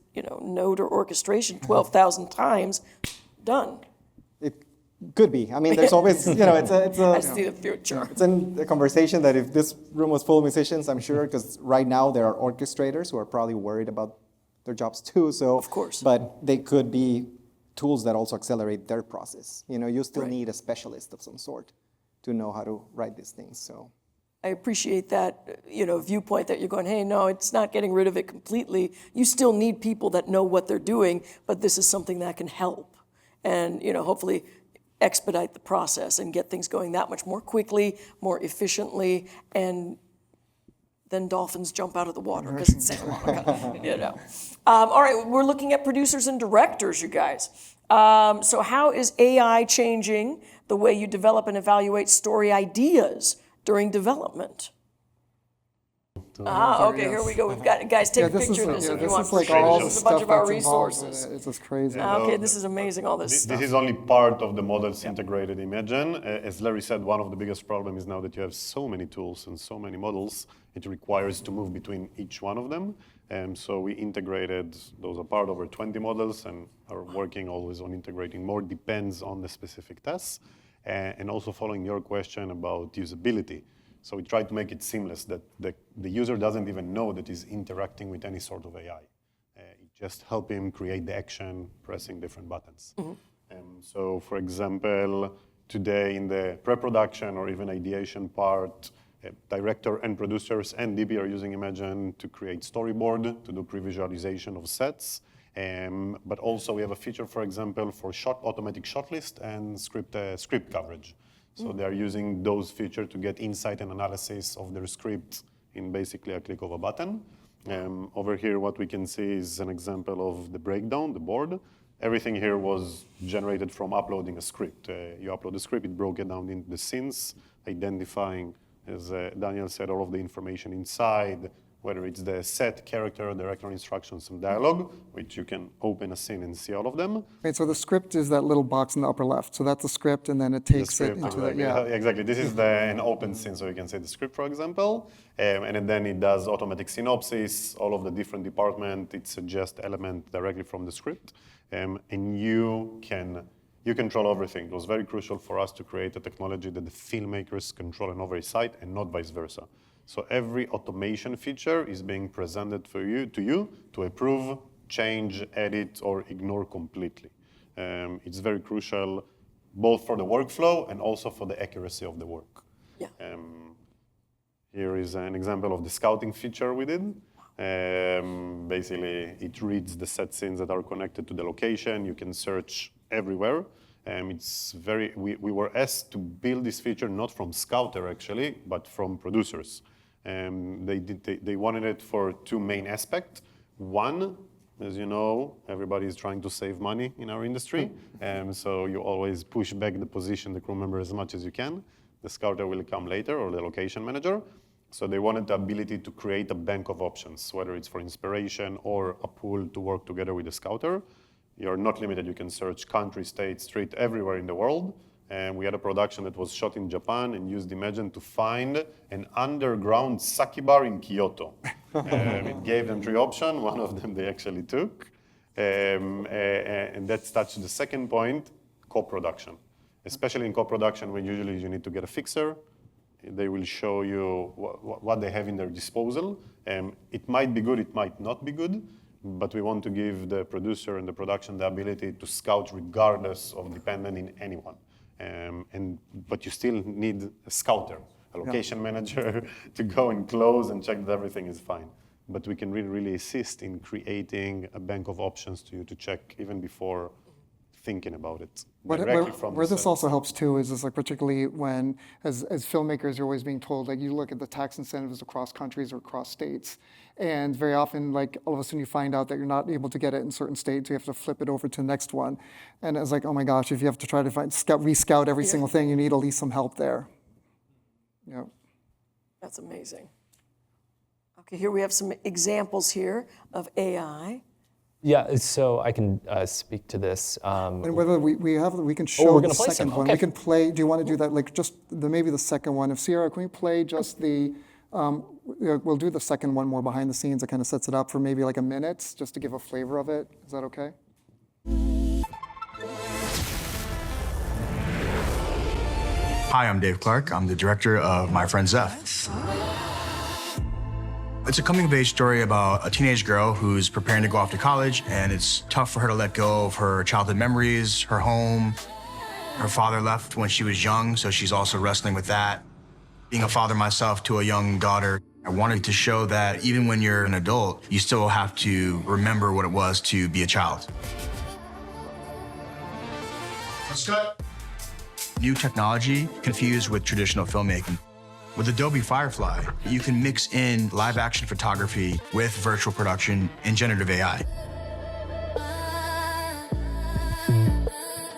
[SPEAKER 13] note or orchestration 12,000 times, done.
[SPEAKER 14] Could be. There's always, it's a
[SPEAKER 13] I see the future.
[SPEAKER 14] It's a conversation that if this room was full of musicians, I'm sure, because right now there are orchestrators who are probably worried about their jobs too. So,
[SPEAKER 13] of course.
[SPEAKER 14] But they could be tools that also accelerate their process. You still need a specialist of some sort to know how to write these things. So
[SPEAKER 13] I appreciate that, viewpoint that you're going, hey, no, it's not getting rid of it completely. You still need people that know what they're doing, but this is something that can help. And, hopefully expedite the process and get things going that much more quickly, more efficiently, and then dolphins jump out of the water because it's Santa Monica, All right, we're looking at producers and directors, you guys. So how is AI changing the way you develop and evaluate story ideas during development? Okay, here we go. We've got, guys, take a picture of this if you want.
[SPEAKER 2] This is like all the
[SPEAKER 13] This is a bunch
[SPEAKER 2] stuff
[SPEAKER 13] of our
[SPEAKER 2] that's involved in
[SPEAKER 13] resources.
[SPEAKER 2] it. It's just crazy.
[SPEAKER 13] Okay, this is amazing, all this stuff.
[SPEAKER 17] This is only part of the models integrated Imagen. As Larry said, one of the biggest problems is now that you have so many tools and so many models, it requires to move between each one of them. So we integrated, those are part over 20 models and are working always on integrating more, depends on the specific tasks. And also following your question about usability. So we try to make it seamless, that the user doesn't even know that he's interacting with any sort of AI. It just helps him create the action, pressing different buttons. So for example, today in the pre-production or even ideation part, director and producers and DB are using Imagen to create storyboard, to do pre-visualization of sets. But also we have a feature, for example, for automatic shortlist and script coverage. So they're using those features to get insight and analysis of their script in basically a click of a button. Over here, what we can see is an example of the breakdown, the board. Everything here was generated from uploading a script. You upload the script, it broke it down into the scenes, identifying, as Daniel said, all of the information inside, whether it's the set, character, director instructions, and dialogue, which you can open a scene and see all of them.
[SPEAKER 2] Right, so the script is that little box in the upper left. So that's the script, and then it takes it into
[SPEAKER 17] exactly.
[SPEAKER 2] the, yeah.
[SPEAKER 17] Exactly. This is an open scene, so you can say the script, for example, and then it does automatic synopsis, all of the different departments. It suggests elements directly from the script, and you control everything. It was very crucial for us to create a technology that the filmmakers control and oversight, and not vice versa. So every automation feature is being presented to you to approve, change, edit, or ignore completely. It's very crucial both for the workflow and also for the accuracy of the work.
[SPEAKER 13] Yeah.
[SPEAKER 17] Here is an example of the scouting feature we did. Basically, it reads the set scenes that are connected to the location. You can search everywhere. We were asked to build this feature not from Scouter actually, but from producers. They wanted it for two main aspects. One, as you know, everybody is trying to save money in our industry, so you always push back the position, the crew member, as much as you can. The Scouter will come later, or the location manager. So they wanted the ability to create a bank of options, whether it's for inspiration or a pool to work together with the Scouter. You're not limited. You can search country, state, street, everywhere in the world. And we had a production that was shot in Japan and used Imagen to find an underground sake bar in Kyoto. It gave them 3 options. One of them they actually took. And that's touched the second point, co-production. Especially in co-production, when usually you need to get a fixer. They will show you what they have in their disposal. It might be good, it might not be good, but we want to give the producer and the production the ability to scout regardless of depending in anyone. But you still need a scouter, a location manager to go and close and check that everything is fine. But we can really assist in creating a bank of options to you to check even before thinking about it.
[SPEAKER 2] Where this also helps too is like particularly when, as filmmakers, you're always being told, like you look at the tax incentives across countries or across states, and very often, like all of a sudden you find out that you're not able to get it in certain states, you have to flip it over to the next one. And it's like, oh my gosh, if you have to try to rescout every single thing, you need at least some help there. Yeah.
[SPEAKER 13] That's amazing. Okay, here we have some examples here of AI.
[SPEAKER 16] Yeah, so I can speak to this.
[SPEAKER 2] And whether we can show the second one. Okay. We can play. Do you want to do that? Like just maybe the second one. If Sierra, can we play just the? We'll do the second one more behind the scenes. It kind of sets it up for maybe like a minute, just to give a flavor of it. Is that okay?
[SPEAKER 18] Hi, I'm Dave Clark. I'm the director of My Friend Zeph. It's a coming-of-age story about a teenage girl who's preparing to go off to college, and it's tough for her to let go of her childhood memories, her home. Her father left when she was young, so she's also wrestling with that. Being a father myself to a young daughter, I wanted to show that even when you're an adult, you still have to remember what it was to be a child. Let's cut. New technology confused with traditional filmmaking. With Adobe Firefly, you can mix in live action photography with virtual production and generative AI.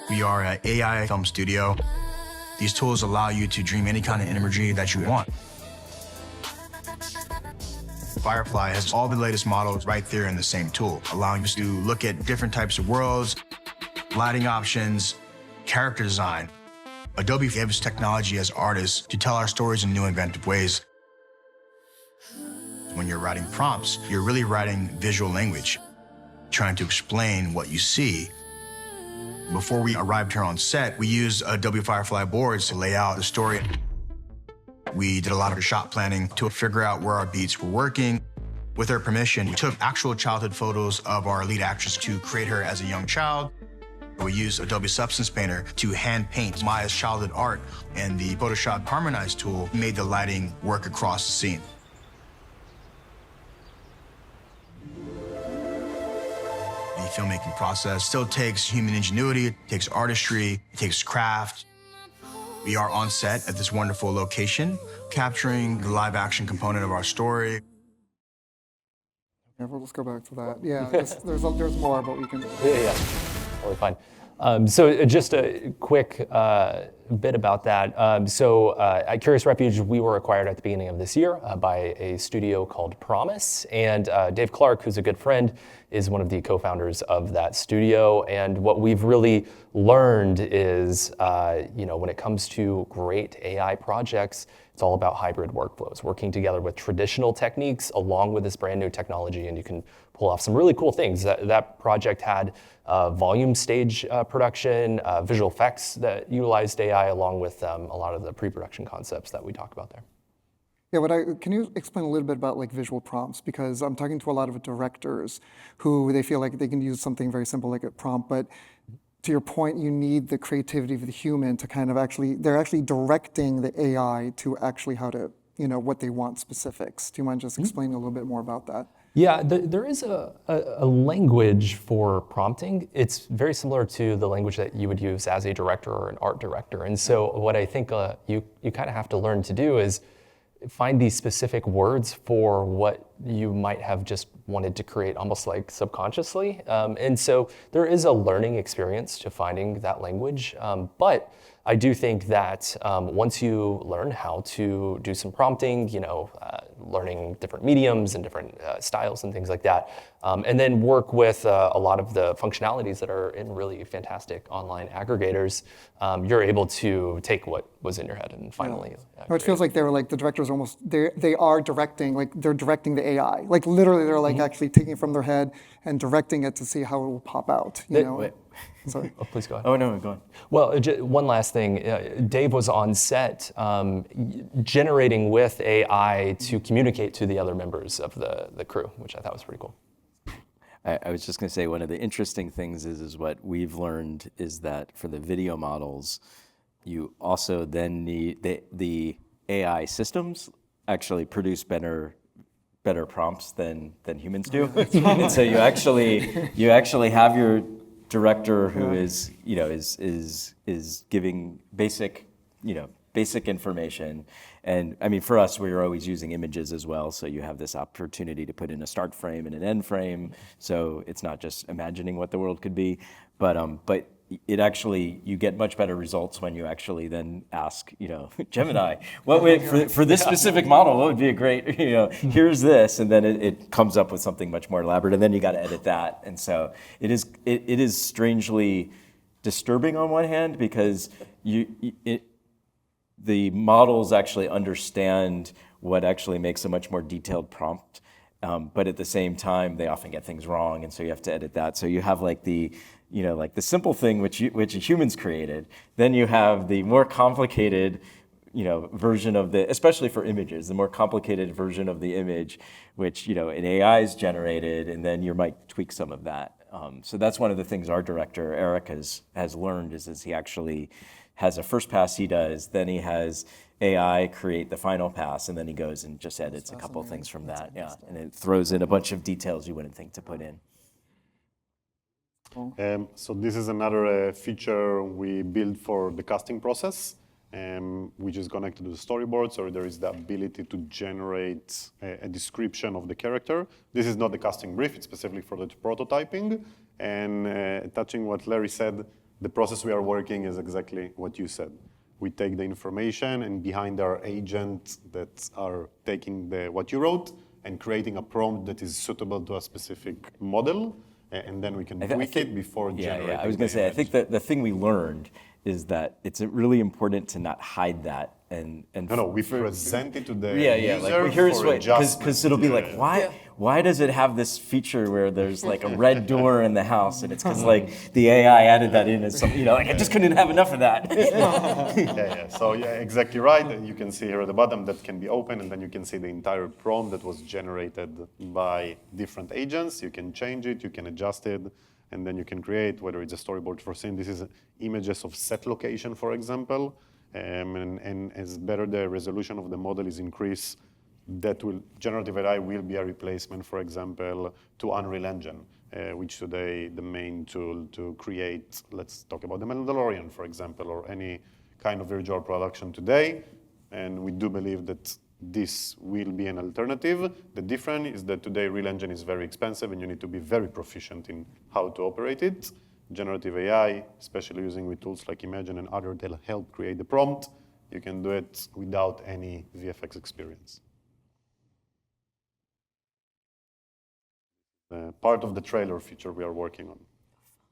[SPEAKER 18] We are an AI film studio. These tools allow you to dream any kind of imagery that you want. Firefly has all the latest models right there in the same tool, allowing us to look at different types of worlds, lighting options, character design. Adobe gives technology as artists to tell our stories in new inventive ways. When you're writing prompts, you're really writing visual language, trying to explain what you see. Before we arrived here on set, we used Adobe Firefly boards to lay out the story. We did a lot of shot planning to figure out where our beats were working. With her permission, we took actual childhood photos of our lead actress to create her as a young child. We used Adobe Substance Painter to hand paint Maya's childhood art, and the Photoshop Harmonize tool made the lighting work across the scene. The filmmaking process still takes human ingenuity, it takes artistry, it takes craft. We are on set at this wonderful location, capturing the live action component of our story.
[SPEAKER 2] Yeah, let's go back to that. Yeah, there's more, but we can.
[SPEAKER 16] Yeah. Totally fine. So just a quick bit about that. So at Curious Refuge, we were acquired at the beginning of this year by a studio called Promise. And Dave Clark, who's a good friend, is one of the co-founders of that studio. And what we've really learned is, when it comes to great AI projects, it's all about hybrid workflows, working together with traditional techniques along with this brand new technology, and you can pull off some really cool things. That project had volume stage production, visual effects that utilized AI, along with a lot of the pre-production concepts that we talk about there.
[SPEAKER 2] Yeah, can you explain a little bit about like visual prompts? Because I'm talking to a lot of directors who they feel like they can use something very simple like a prompt, but to your point, you need the creativity of the human to kind of they're actually directing the AI to actually how to, what they want specifics. Do you mind just explaining a little bit more about that?
[SPEAKER 16] Yeah, there is a language for prompting. It's very similar to the language that you would use as a director or an art director. And so what I think you kind of have to learn to do is find these specific words for what you might have just wanted to create almost like subconsciously. And so there is a learning experience to finding that language. But I do think that once you learn how to do some prompting, learning different mediums and different styles and things like that, and then work with a lot of the functionalities that are in really fantastic online aggregators, you're able to take what was in your head and finally.
[SPEAKER 2] It feels like they're like the directors they are directing, like they're directing the AI. Like literally they're like actually taking it from their head and directing it to see how it will pop out.
[SPEAKER 16] Wait.
[SPEAKER 2] Sorry.
[SPEAKER 16] Oh, please go ahead.
[SPEAKER 15] Oh, no, go on.
[SPEAKER 16] Well, one last thing. Dave was on set generating with AI to communicate to the other members of the crew, which I thought was pretty cool.
[SPEAKER 15] I was just going to say, one of the interesting things is what we've learned is that for the video models, you also then need the AI systems actually produce better prompts than humans do. And so you actually have your director who is giving basic information. And I mean, for us, we were always using images as well. So you have this opportunity to put in a start frame and an end frame. So it's not just imagining what the world could be, but it actually, you get much better results when you actually then ask, Gemini, for this specific model, what would be a great, here's this, and then it comes up with something much more elaborate, and then you got to edit that. And so it is strangely disturbing on one hand, because the models actually understand what actually makes a much more detailed prompt, but at the same time, they often get things wrong, and so you have to edit that. So you have like the simple thing which humans created, then you have the more complicated, version of especially for images, the more complicated version of the image, which, an AI is generated, and then you might tweak some of that. So that's one of the things our director, Eric, has learned is he actually has a first pass he does, then he has AI create the final pass, and then he goes and just edits a couple of things from that. Yeah, and it throws in a bunch of details you wouldn't think to put in.
[SPEAKER 17] So this is another feature we built for the casting process, which is connected to the storyboard. So there is the ability to generate a description of the character. This is not the casting brief, it's specifically for the prototyping. And touching what Larry said, the process we are working is exactly what you said. We take the information, and behind there are agents that are taking what you wrote and creating a prompt that is suitable to a specific model. And then we can tweak it before generating.
[SPEAKER 15] Yeah, I was going to say, I think that the thing we learned is that it's really important to not hide that.
[SPEAKER 17] No, we present it to the
[SPEAKER 15] user
[SPEAKER 17] like,
[SPEAKER 15] here's what, because it'll be like, why does it have this feature where there's like a red door in the house? And it's because like the AI added that in as something, I just couldn't have enough of that.
[SPEAKER 17] So exactly right. And you can see here at the bottom that can be open, and then you can see the entire prompt that was generated by different agents. You can change it, you can adjust it, and then you can create, whether it's a storyboard for scene. This is images of set location, for example. And as better the resolution of the model is increased, generative AI will be a replacement, for example, to Unreal Engine, which today the main tool to create, let's talk about the Mandalorian, for example, or any kind of virtual production today. And we do believe that this will be an alternative. The difference is that today Real Engine is very expensive, and you need to be very proficient in how to operate it. generative AI, especially using with tools like Imagine and other that help create the prompt, you can do it without any VFX experience. Part of the trailer feature we are working on.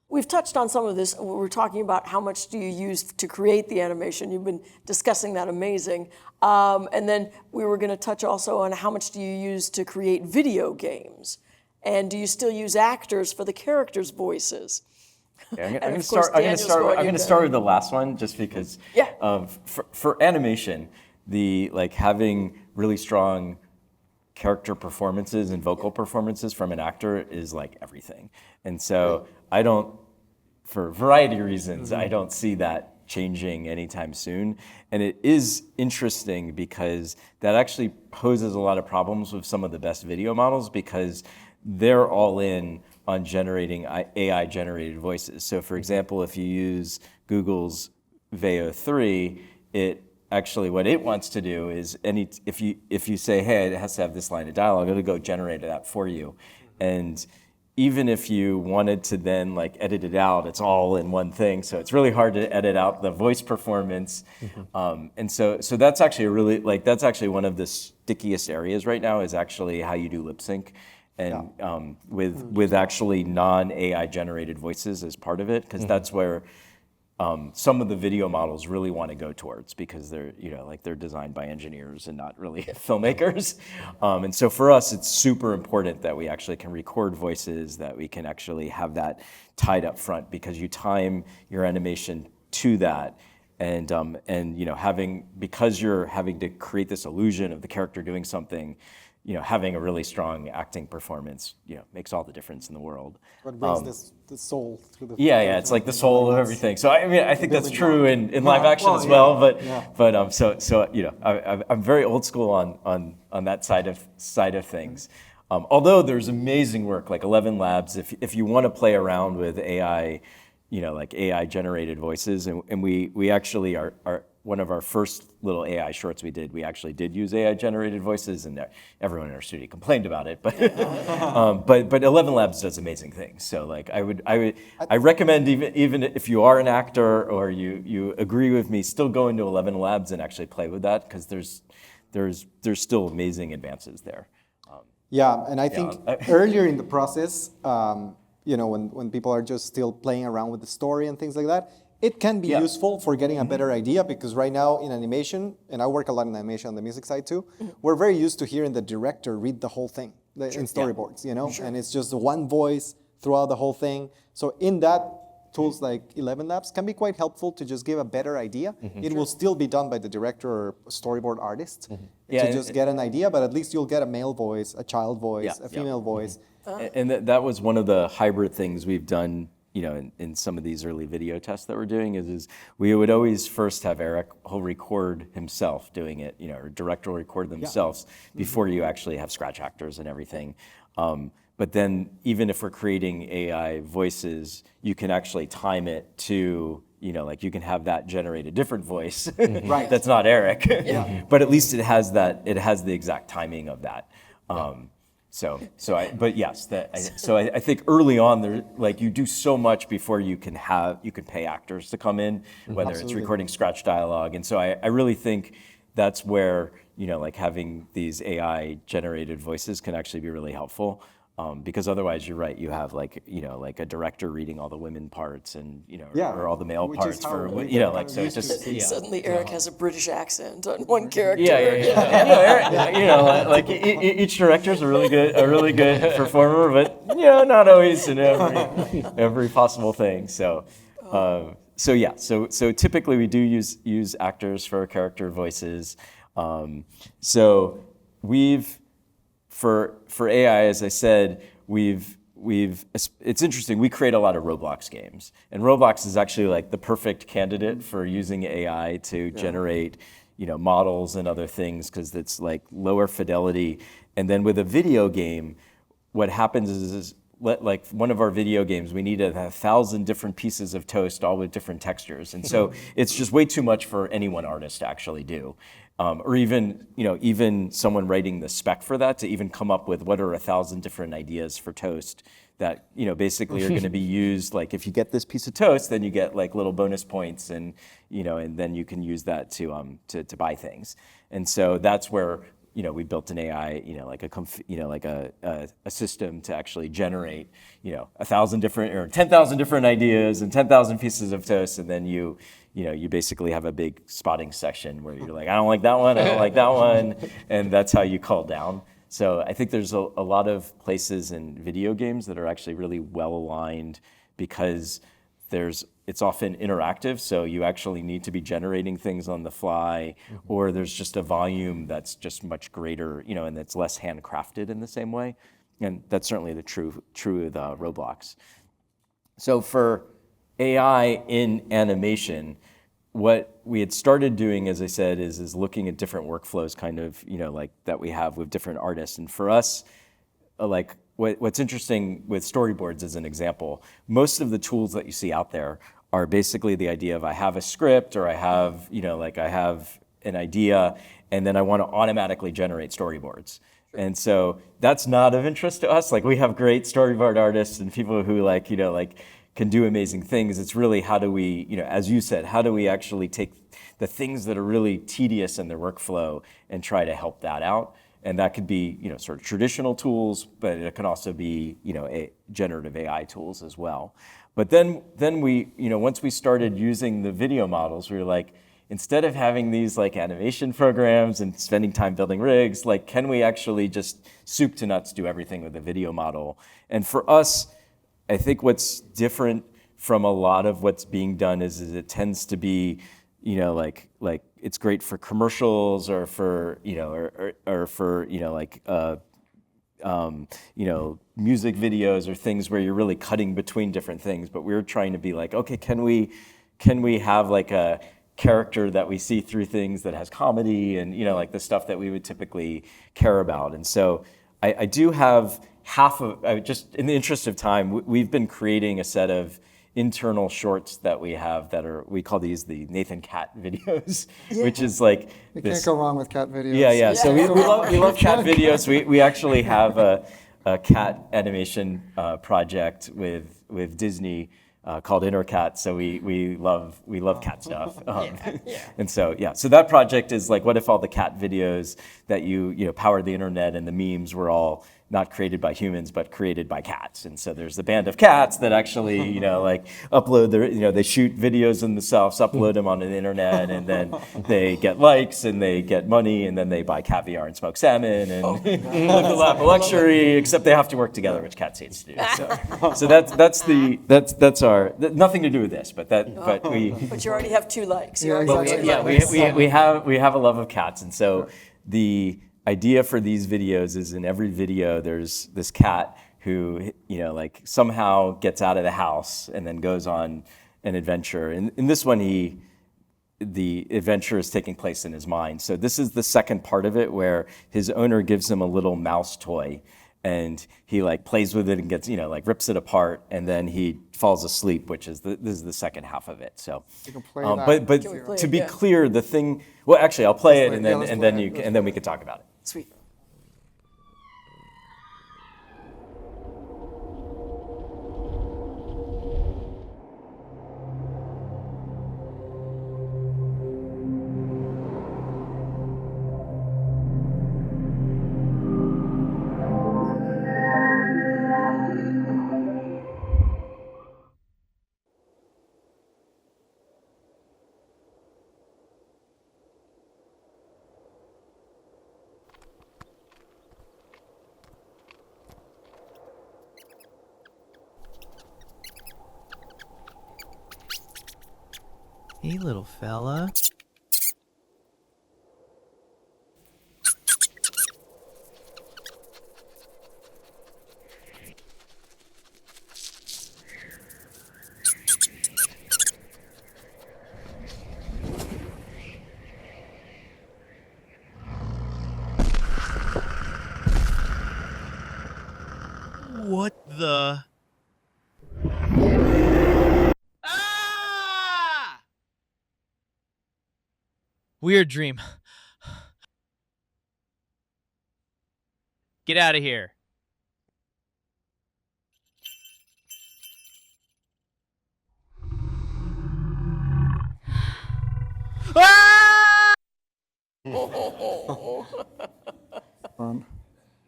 [SPEAKER 13] We've touched on some of this. We're talking about how much do you use to create the animation. You've been discussing that, amazing. And then we were going to touch also on how much do you use to create video games? And do you still use actors for the characters' voices?
[SPEAKER 15] Yeah, I'm going to start with the last one, just because for animation, having really strong character performances and vocal performances from an actor is like everything. And so I don't, for a variety of reasons, I don't see that changing anytime soon. And it is interesting because that actually poses a lot of problems with some of the best video models, because they're all in on generating AI-generated voices. So for example, if you use Google's Veo 3, actually what it wants to do is if you say, hey, it has to have this line of dialogue, it'll go generate that for you. And even if you wanted to then edit it out, it's all in one thing. So it's really hard to edit out the voice performance. And so that's actually that's actually one of the stickiest areas right now, is actually how you do lip sync. And with actually non-AI generated voices as part of it, because that's where some of the video models really want to go towards, because they're they're designed by engineers and not really filmmakers. And so for us, it's super important that we actually can record voices, that we can actually have that tied up front, because you time your animation to that. And because you're having to create this illusion of the character doing something, having a really strong acting performance, makes all the difference in the world.
[SPEAKER 14] What brings the soul through the
[SPEAKER 15] it's like the soul of everything. So I think that's true in live action as well. But I'm very old school on that side of things. Although there's amazing work like 11 Labs, if you want to play around with AI, AI generated voices, and we actually are one of our first little AI shorts we actually did use AI generated voices, and everyone in our studio complained about it. But 11 Labs does amazing things. So I recommend, even if you are an actor or you agree with me, still go into 11 Labs and actually play with that, because there's still amazing advances there.
[SPEAKER 14] And I think earlier in the process, when people are just still playing around with the story and things like that, it can be useful for getting a better idea, because right now in animation, and I work a lot in animation on the music side too, we're very used to hearing the director read the whole thing in storyboards, and it's just one voice throughout the whole thing. So in that, tools like 11 Labs can be quite helpful to just give a better idea. It will still be done by the director or storyboard artist to just get an idea, but at least you'll get a male voice, a child voice, a female voice.
[SPEAKER 15] And that was one of the hybrid things we've done, in some of these early video tests that we're doing, is we would always first have Eric, he'll record himself doing it, or director will record themselves before you actually have scratch actors and everything. But then even if we're creating AI voices, you can actually time it to, you can have that generate a different voice that's not Eric, but at least it has the exact timing of that. I think early on there, you do so much before you can pay actors to come in, whether it's recording scratch dialogue. And so I really think that's where, having these AI generated voices can actually be really helpful. Because otherwise, you're right. You have a director reading all the women parts and or all the male parts for so it's just
[SPEAKER 13] suddenly Eric has a British accent on one character.
[SPEAKER 15] Eric, each director's a really good performer, but not always in every possible thing. So typically we do use actors for character voices. So we've for AI, as I said, it's interesting. We create a lot of Roblox games, and Roblox is actually the perfect candidate for using AI to generate, models and other things, because it's lower fidelity. And then with a video game, what happens is like one of our video games, we needed 1,000 different pieces of toast, all with different textures. And so it's just way too much for any one artist to actually do. Or even, even someone writing the spec for that to even come up with what are 1,000 different ideas for toast that, basically are going to be used. Like if you get this piece of toast, then you get like little bonus points and, and then you can use that to buy things. And so that's where, we built an AI, like a system to actually generate, 1,000 different or 10,000 different ideas and 10,000 pieces of toast, and then you basically have a big spotting section where you're like, I don't like that one, I don't like that one, and that's how you call down. So I think there's a lot of places in video games that are actually really well aligned because it's often interactive, so you actually need to be generating things on the fly, or there's just a volume that's just much greater, and it's less handcrafted in the same way. And that's certainly the true of the Roblox. So for AI in animation, what we had started doing, as I said, is looking at different workflows kind of, like that we have with different artists. And for us, like what's interesting with storyboards as an example, most of the tools that you see out there are basically the idea of I have a script or I have, I have an idea and then I want to automatically generate storyboards. And so that's not of interest to us. Like we have great storyboard artists and people who can do amazing things. It's really how do we, as you said, how do we actually take the things that are really tedious in their workflow and try to help that out? And that could be, sort of traditional tools, but it can also be, generative AI tools as well. But then we, once we started using the video models, we were like, instead of having these like animation programs and spending time building rigs, like can we actually just soup to nuts do everything with a video model? And for us, I think what's different from a lot of what's being done is it tends to be, like it's great for commercials or for, or for, music videos or things where you're really cutting between different things. But we're trying to be like, okay, can we have like a character that we see through things that has comedy and, like the stuff that we would typically care about. And so I do have just in the interest of time, we've been creating a set of internal shorts that we have we call these the Nathan Cat videos, which is like
[SPEAKER 2] you can't go wrong with cat videos.
[SPEAKER 15] Yeah. So we love cat videos. We actually have a cat animation project with Disney called InnerCat. So we love cat stuff. And so that project is like, what if all the cat videos that you powered the internet and the memes were all not created by humans, but created by cats. And so there's the band of cats that actually, upload they shoot videos themselves, upload them on the internet, and then they get likes and they get money, and then they buy caviar and smoke salmon and live the life of luxury, except they have to work together, which cats hate to do. So that's our, nothing to do with this, but we.
[SPEAKER 13] But you already have 2 likes.
[SPEAKER 15] We have a love of cats, and so the idea for these videos is in every video there's this cat who somehow gets out of the house and then goes on an adventure. And in this one the adventure is taking place in his mind. So this is the second part of it where his owner gives him a little mouse toy and he plays with it and gets rips it apart, and then he falls asleep, which is this is the second half of it. So
[SPEAKER 2] you can play that.
[SPEAKER 15] But to be clear, the thing, well actually I'll play it and then we can talk about it.
[SPEAKER 13] Sweet.
[SPEAKER 5] Hey, little fella. What
[SPEAKER 19] the... Weird dream. Get out of here.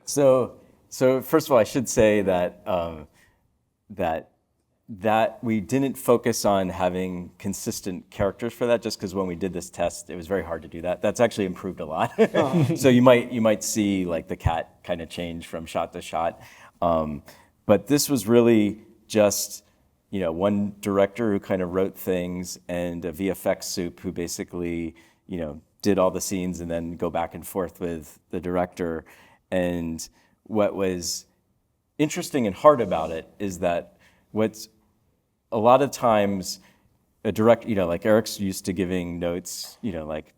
[SPEAKER 15] So first of all, I should say that that we didn't focus on having consistent characters for that, just because when we did this test, it was very hard to do that. That's actually improved a lot. So you might see like the cat kind of change from shot to shot, but this was really just one director who kind of wrote things and a VFX soup who basically did all the scenes and then go back and forth with the director. And what was interesting and hard about it is that what's a lot of times a direct, like Eric's used to giving notes,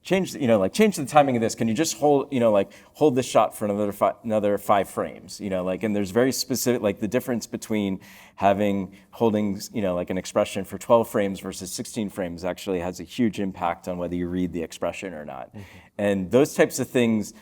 [SPEAKER 15] change the timing of this. Can you just hold this shot for another 5 frames, and there's very specific, like the difference between holding, like an expression for 12 frames versus 16 frames actually has a huge impact on whether you read the expression or not. Mm-hmm. And those types of things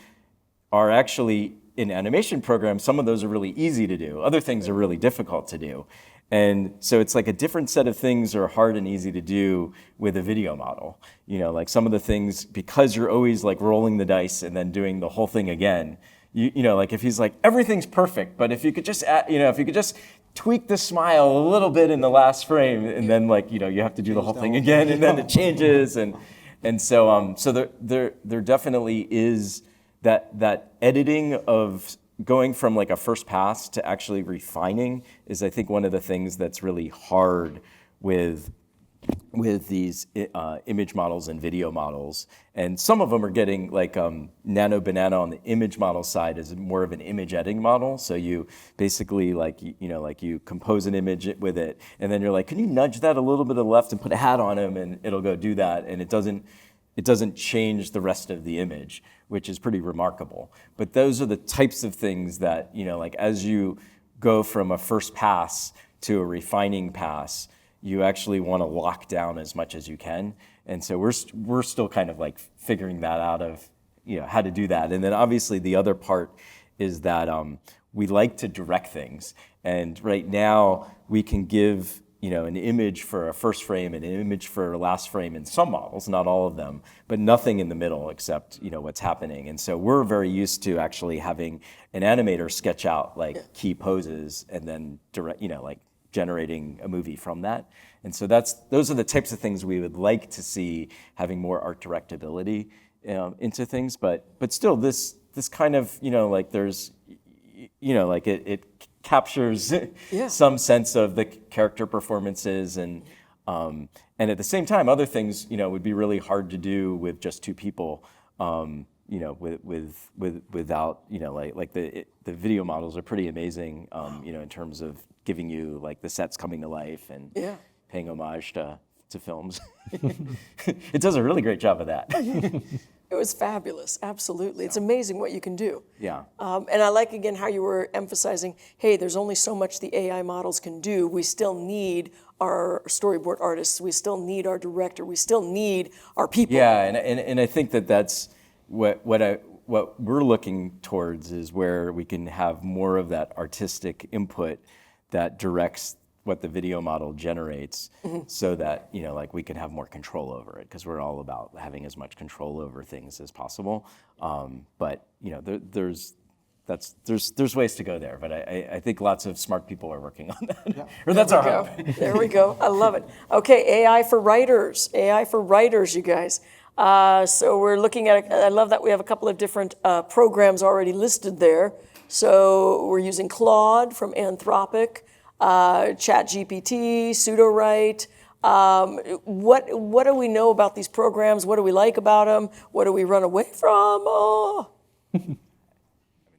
[SPEAKER 15] are actually in animation programs, some of those are really easy to do. Other things are really difficult to do. And so it's like a different set of things are hard and easy to do with a video model. Like some of the things, because you're always like rolling the dice and then doing the whole thing again, like if he's like, everything's perfect, but if you could just add, if you could just tweak the smile a little bit in the last frame, and then like, you have to do the whole thing again, and then it changes. And so there definitely is that editing of going from like a first pass to actually refining is, I think, one of the things that's really hard with these image models and video models. And some of them are getting like Nano Banana on the image model side is more of an image editing model. So you basically like you compose an image with it, and then you're like, can you nudge that a little bit to the left and put a hat on him, and it'll go do that, and it doesn't change the rest of the image, which is pretty remarkable. But those are the types of things that, like as you go from a first pass to a refining pass, you actually want to lock down as much as you can. And so we're still kind of like figuring that out of, how to do that. And then obviously the other part is that we like to direct things. And right now we can give an image for a first frame and an image for a last frame in some models, not all of them, but nothing in the middle except, what's happening. And so we're very used to actually having an animator sketch out like key poses and then direct, like generating a movie from that. And so those are the types of things we would like to see, having more art directability into things. But still this kind of, like there's, like it captures some sense of the character performances, and at the same time, other things would be really hard to do with just 2 people. Without like the video models are pretty amazing. In terms of giving you like the sets coming to life and paying homage to films. It does a really great job of that.
[SPEAKER 13] It was fabulous, absolutely. It's amazing what you can do.
[SPEAKER 15] Yeah.
[SPEAKER 13] And I like, again, how you were emphasizing, hey, there's only so much the AI models can do. We still need our storyboard artists. We still need our director. We still need our people.
[SPEAKER 15] Yeah, and I think that's what we're looking towards, is where we can have more of that artistic input that directs what the video model generates, so that like we can have more control over it, because we're all about having as much control over things as possible. But there's ways to go there. But I think lots of smart people are working on that. Yeah. Or that's our hope.
[SPEAKER 13] There we go. I love it. Okay, AI for writers, you guys. So we're looking at. I love that we have a couple of different programs already listed there. So we're using Claude from Anthropic. ChatGPT, Pseudowrite. What do we know about these programs? What do we like about them? What do we run away from? Oh.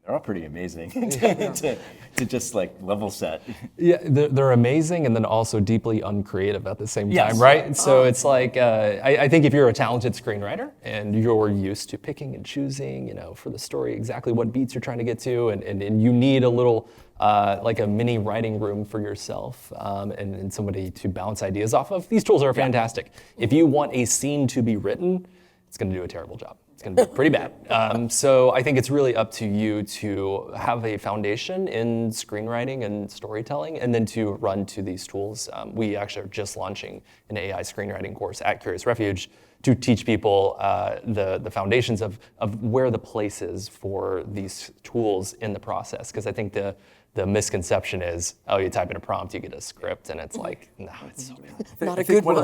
[SPEAKER 15] They're all pretty amazing to just like level set.
[SPEAKER 16] Yeah, they're amazing and then also deeply uncreative at the same
[SPEAKER 15] Yes.
[SPEAKER 16] time, right? So it's like, I think if you're a talented screenwriter and you're used to picking and choosing, for the story exactly what beats you're trying to get to, and you need a little, like a mini writing room for yourself and somebody to bounce ideas off of, these tools are fantastic. If you want a scene to be written, it's going to do a terrible job. It's going to be pretty bad. So I think it's really up to you to have a foundation in screenwriting and storytelling, and then to run to these tools. We actually are just launching an AI screenwriting course at Curious Refuge to teach people the foundations of where the place is for these tools in the process. Because I think the misconception is, oh, you type in a prompt, you get a script, and it's like, no, it's so bad.
[SPEAKER 13] Not a good one.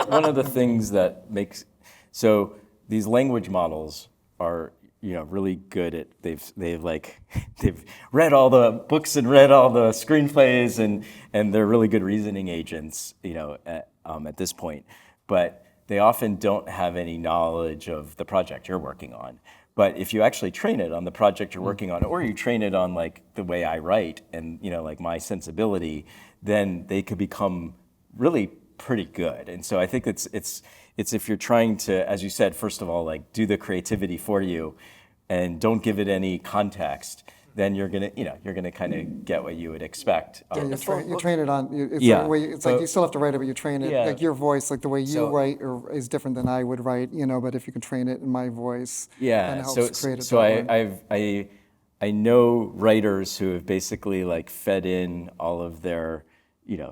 [SPEAKER 15] One of the things that makes, so these language models are, really good at, they've read all the books and read all the screenplays, and they're really good reasoning agents, at this point. But they often don't have any knowledge of the project you're working on. But if you actually train it on the project you're working on, or you train it on like the way I write and like my sensibility, then they could become really pretty good. And so I think it's if you're trying to, as you said, first of all, like do the creativity for you, and don't give it any context, then you're gonna kind of get what you would expect.
[SPEAKER 2] Yeah, you train it on. It's like you still have to write it, but you train it.
[SPEAKER 15] Yeah.
[SPEAKER 2] Like your voice, like the way you write, is different than I would write. But if you can train it in my voice, then it helps create it.
[SPEAKER 15] So I know writers who have basically like fed in all of their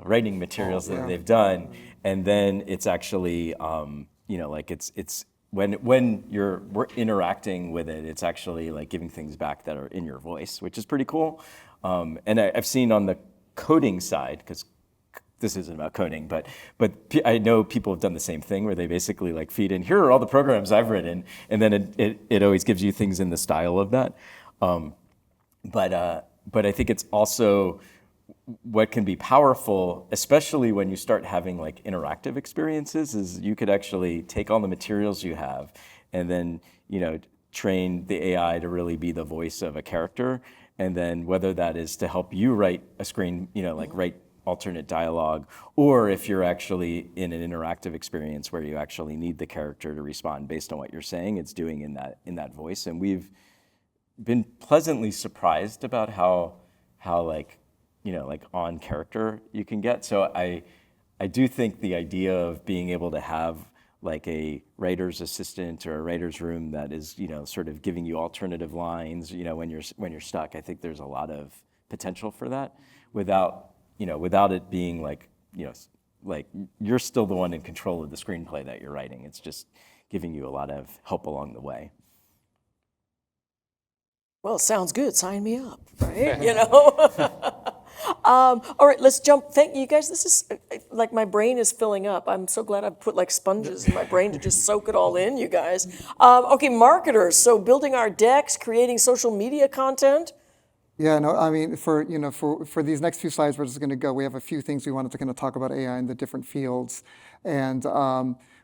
[SPEAKER 15] writing materials that they've done, and then it's actually like it's when you're interacting with it, it's actually like giving things back that are in your voice, which is pretty cool. And I've seen on the coding side, because this isn't about coding, but I know people have done the same thing where they basically like feed in, here are all the programs I've written, and then it always gives you things in the style of that. But I think it's also what can be powerful, especially when you start having like interactive experiences, is you could actually take all the materials you have and then, train the AI to really be the voice of a character. And then whether that is to help you write a screen, like write alternate dialogue, or if you're actually in an interactive experience where you actually need the character to respond based on what you're saying, it's doing in that voice. And we've been pleasantly surprised about how like on character you can get. So I do think the idea of being able to have like a writer's assistant or a writer's room that is, sort of giving you alternative lines, when you're stuck, I think there's a lot of potential for that without it being like, like you're still the one in control of the screenplay that you're writing. It's just giving you a lot of help along the way.
[SPEAKER 13] Well, it sounds good. Sign me up, right? All right, let's jump. Thank you guys. This is like my brain is filling up. I'm so glad I put like sponges in my brain to just soak it all in, you guys. Okay, marketers. So building our decks, creating social media content.
[SPEAKER 2] Yeah, no, I mean, for these next few slides, we're just going to go. We have a few things we wanted to kind of talk about AI in the different fields, and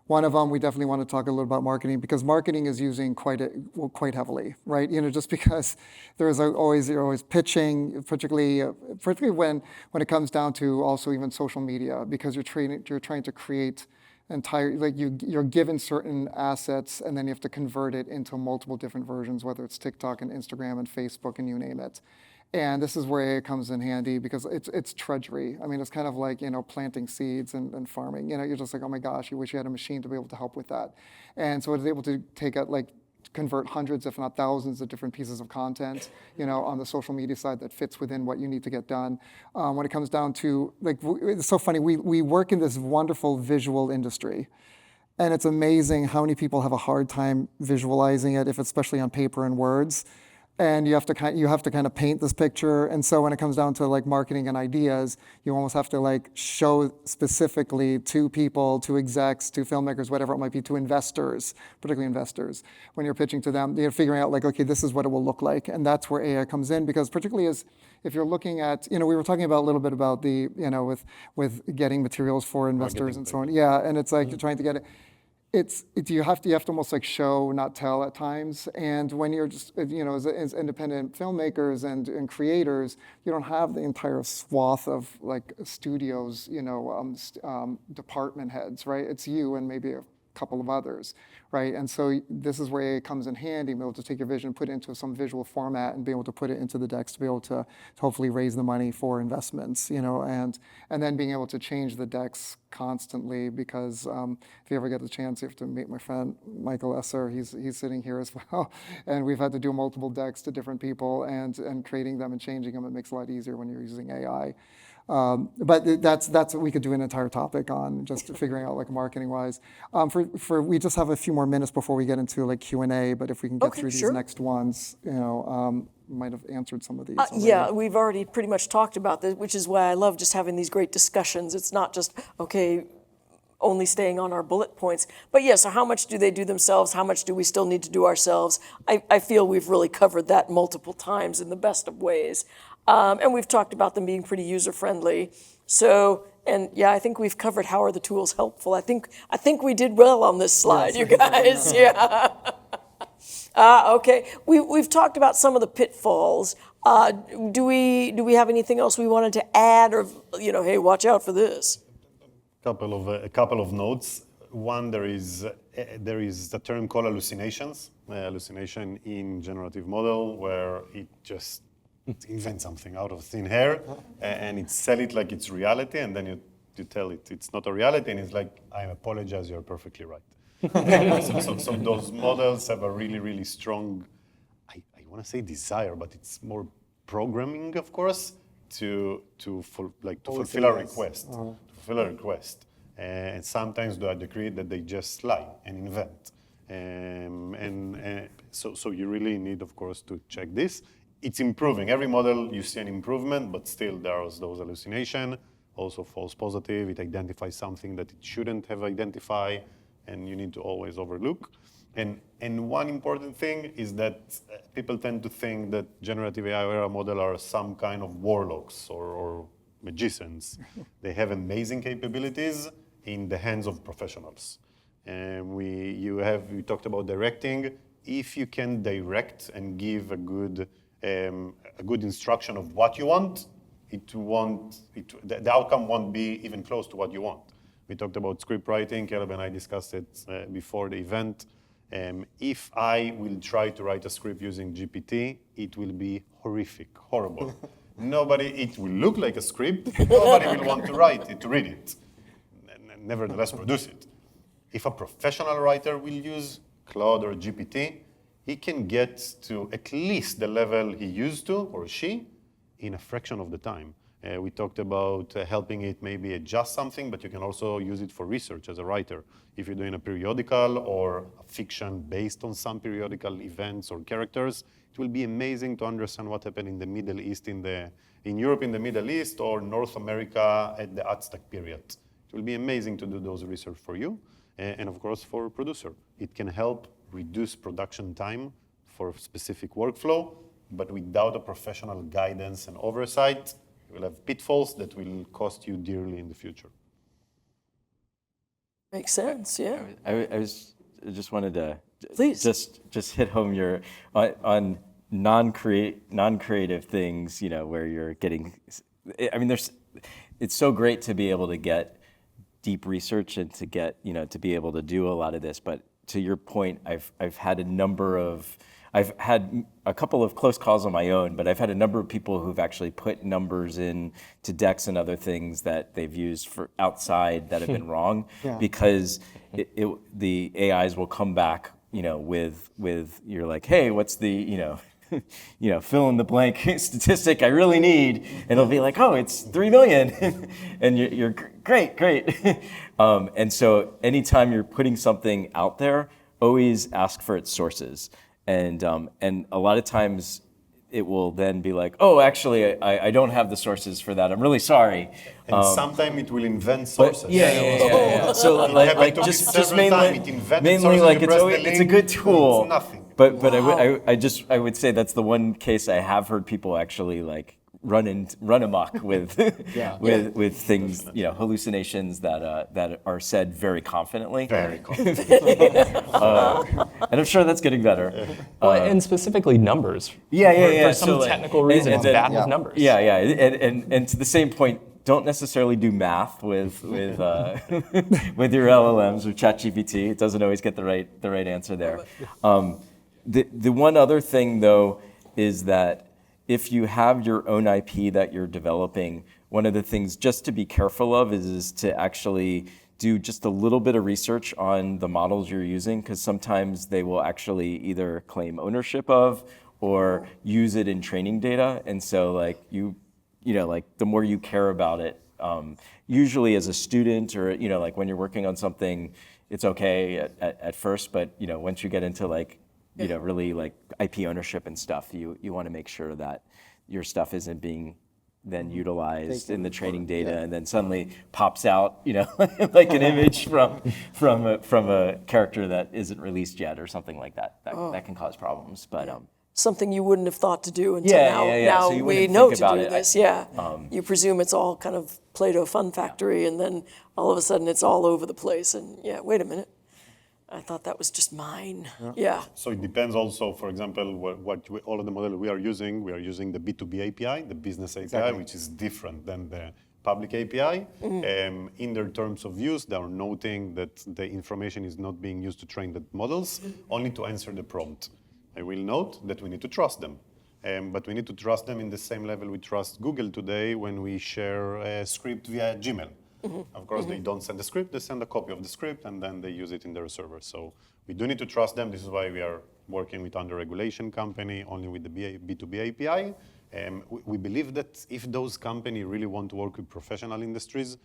[SPEAKER 2] one of them we definitely want to talk a little about marketing, because marketing is using quite heavily, right? Just because you're always pitching, particularly when it comes down to also even social media, because you're trying to create you're given certain assets, and then you have to convert it into multiple different versions, whether it's TikTok and Instagram and Facebook and you name it. And this is where it comes in handy, because it's drudgery. I mean, it's kind of like, planting seeds and farming. You're just like, oh my gosh, you wish you had a machine to be able to help with that. And so it's able to convert hundreds, if not thousands, of different pieces of content, on the social media side that fits within what you need to get done. When it comes down to, it's so funny, we work in this wonderful visual industry. And it's amazing how many people have a hard time visualizing it, especially on paper and words. And you have to kind of paint this picture. And so when it comes down to marketing and ideas, you almost have to show specifically to people, to execs, to filmmakers, whatever it might be, to investors, particularly investors. When you're pitching to them, you're figuring out okay, this is what it will look like. And that's where AI comes in, because particularly if you're looking at, we were talking about a little bit about the, with getting materials for investors and so on. Yeah, and it's like you're trying to get it. you have to almost like show, not tell at times. And when you're just, as independent filmmakers and creators, you don't have the entire swath of like studios, department heads, right? It's you and maybe a couple of others, right? And so this is where it comes in handy, being able to take your vision, put it into some visual format, and be able to put it into the decks to be able to hopefully raise the money for investments, and then being able to change the decks constantly, because if you ever get the chance, you have to meet my friend Michael Esser. He's sitting here as well, and we've had to do multiple decks to different people, and creating them and changing them. It makes it a lot easier when you're using AI. But that's what we could do an entire topic on, just figuring out like marketing wise. We just have a few more minutes before we get into like Q&A, but if we can get through these next ones, might have answered some of these.
[SPEAKER 13] Yeah, we've already pretty much talked about this, which is why I love just having these great discussions. It's not just, only staying on our bullet points. But yeah, so how much do they do themselves? How much do we still need to do ourselves? I feel we've really covered that multiple times in the best of ways. And we've talked about them being pretty user-friendly. So, and yeah, I think we've covered how are the tools helpful. I think we did well on this slide, you guys. Yeah. Okay. We've talked about some of the pitfalls. Do we have anything else we wanted to add, or hey, watch out for this?
[SPEAKER 17] A couple of notes. One, there is a term called hallucinations. Hallucination in generative model, where it just invent something out of thin air and it sell it like it's reality, and then you tell it it's not a reality, and it's like, I apologize, you're perfectly right. So those models have a really, really strong, I want to say desire, but it's more programming, of course, to fulfill a request. To fulfill a request. And sometimes to a degree that they just lie and invent. So you really need, of course, to check this. It's improving. Every model, you see an improvement, but still there's those hallucinations. Also false positive, it identifies something that it shouldn't have identified, and you need to always overlook. And one important thing is that people tend to think that generative AI era model are some kind of warlocks or magicians. They have amazing capabilities in the hands of professionals. We talked about directing. If you can direct and give a good instruction of what you want, the outcome won't be even close to what you want. We talked about script writing. Caleb and I discussed it before the event. If I will try to write a script using GPT, it will be horrific, horrible. It will look like a script. Nobody will want to read it, and nevertheless produce it. If a professional writer will use Claude or GPT, he can get to at least the level he used to, or she, in a fraction of the time. We talked about helping it maybe adjust something, but you can also use it for research as a writer. If you're doing a periodical or a fiction based on some periodical events or characters, it will be amazing to understand what happened in the Middle East, in Europe in the Middle East, or North America at the Aztec period. It will be amazing to do those research for you. And of course, for a producer, it can help reduce production time for a specific workflow, but without a professional guidance and oversight, you will have pitfalls that will cost you dearly in the future.
[SPEAKER 13] Makes sense, yeah.
[SPEAKER 15] I just wanted to
[SPEAKER 13] Please.
[SPEAKER 15] just hit home on non-creative things, where you're getting, it's so great to be able to get deep research and to get, to be able to do a lot of this. But to your point, I've had a couple of close calls on my own, but I've had a number of people who've actually put numbers in to decks and other things that they've used for outside that have been wrong, because the AIs will come back, with you're like, hey, what's the, fill in the blank statistic I really need, and it'll be like, oh, it's 3 million, and you're great. And so anytime you're putting something out there, always ask for its sources. And a lot of times it will then be like, oh, actually, I don't have the sources for that. I'm really sorry.
[SPEAKER 17] And sometimes it will invent sources.
[SPEAKER 15] Yeah. So just mainly like it's a good tool.
[SPEAKER 17] It's nothing.
[SPEAKER 15] But I would say that's the one case I have heard people actually like run amok with
[SPEAKER 14] Yeah.
[SPEAKER 15] with things, hallucinations that are said very confidently.
[SPEAKER 17] Very confidently.
[SPEAKER 15] And I'm sure that's getting better.
[SPEAKER 16] And specifically numbers.
[SPEAKER 15] Yeah.
[SPEAKER 16] For some technical reason, it's bad with numbers.
[SPEAKER 15] Yeah. And to the same point, don't necessarily do math with with your LLMs or ChatGPT. It doesn't always get the right answer there. The one other thing though is that if you have your own IP that you're developing, one of the things just to be careful of is to actually do just a little bit of research on the models you're using, because sometimes they will actually either claim ownership of or use it in training data. And so like the more you care about it, usually as a student or, like when you're working on something, it's okay at first, but once you get into really like IP ownership and stuff, you want to make sure that your stuff isn't being then utilized in the training data and then suddenly pops out, like an image from a character that isn't released yet or something like that. That can cause problems. But
[SPEAKER 13] something you wouldn't have thought to do until now
[SPEAKER 15] So
[SPEAKER 13] we know to do this. You presume it's all kind of Play-Doh fun factory, and then all of a sudden it's all over the place. And wait a minute. I thought that was just mine. Yeah.
[SPEAKER 17] So it depends also, for example, all of the models we are using the B2B API, the business API, which is different than the public API. In their terms of use, they are noting that the information is not being used to train the models, only to answer the prompt. I will note that we need to trust them. But we need to trust them in the same level we trust Google today when we share a script via Gmail. Of course, they don't send the script, they send a copy of the script, and then they use it in their server. So we do need to trust them. This is why we are working with under regulation company, only with the B2B API. We believe that if those companies really want to work with professional industries,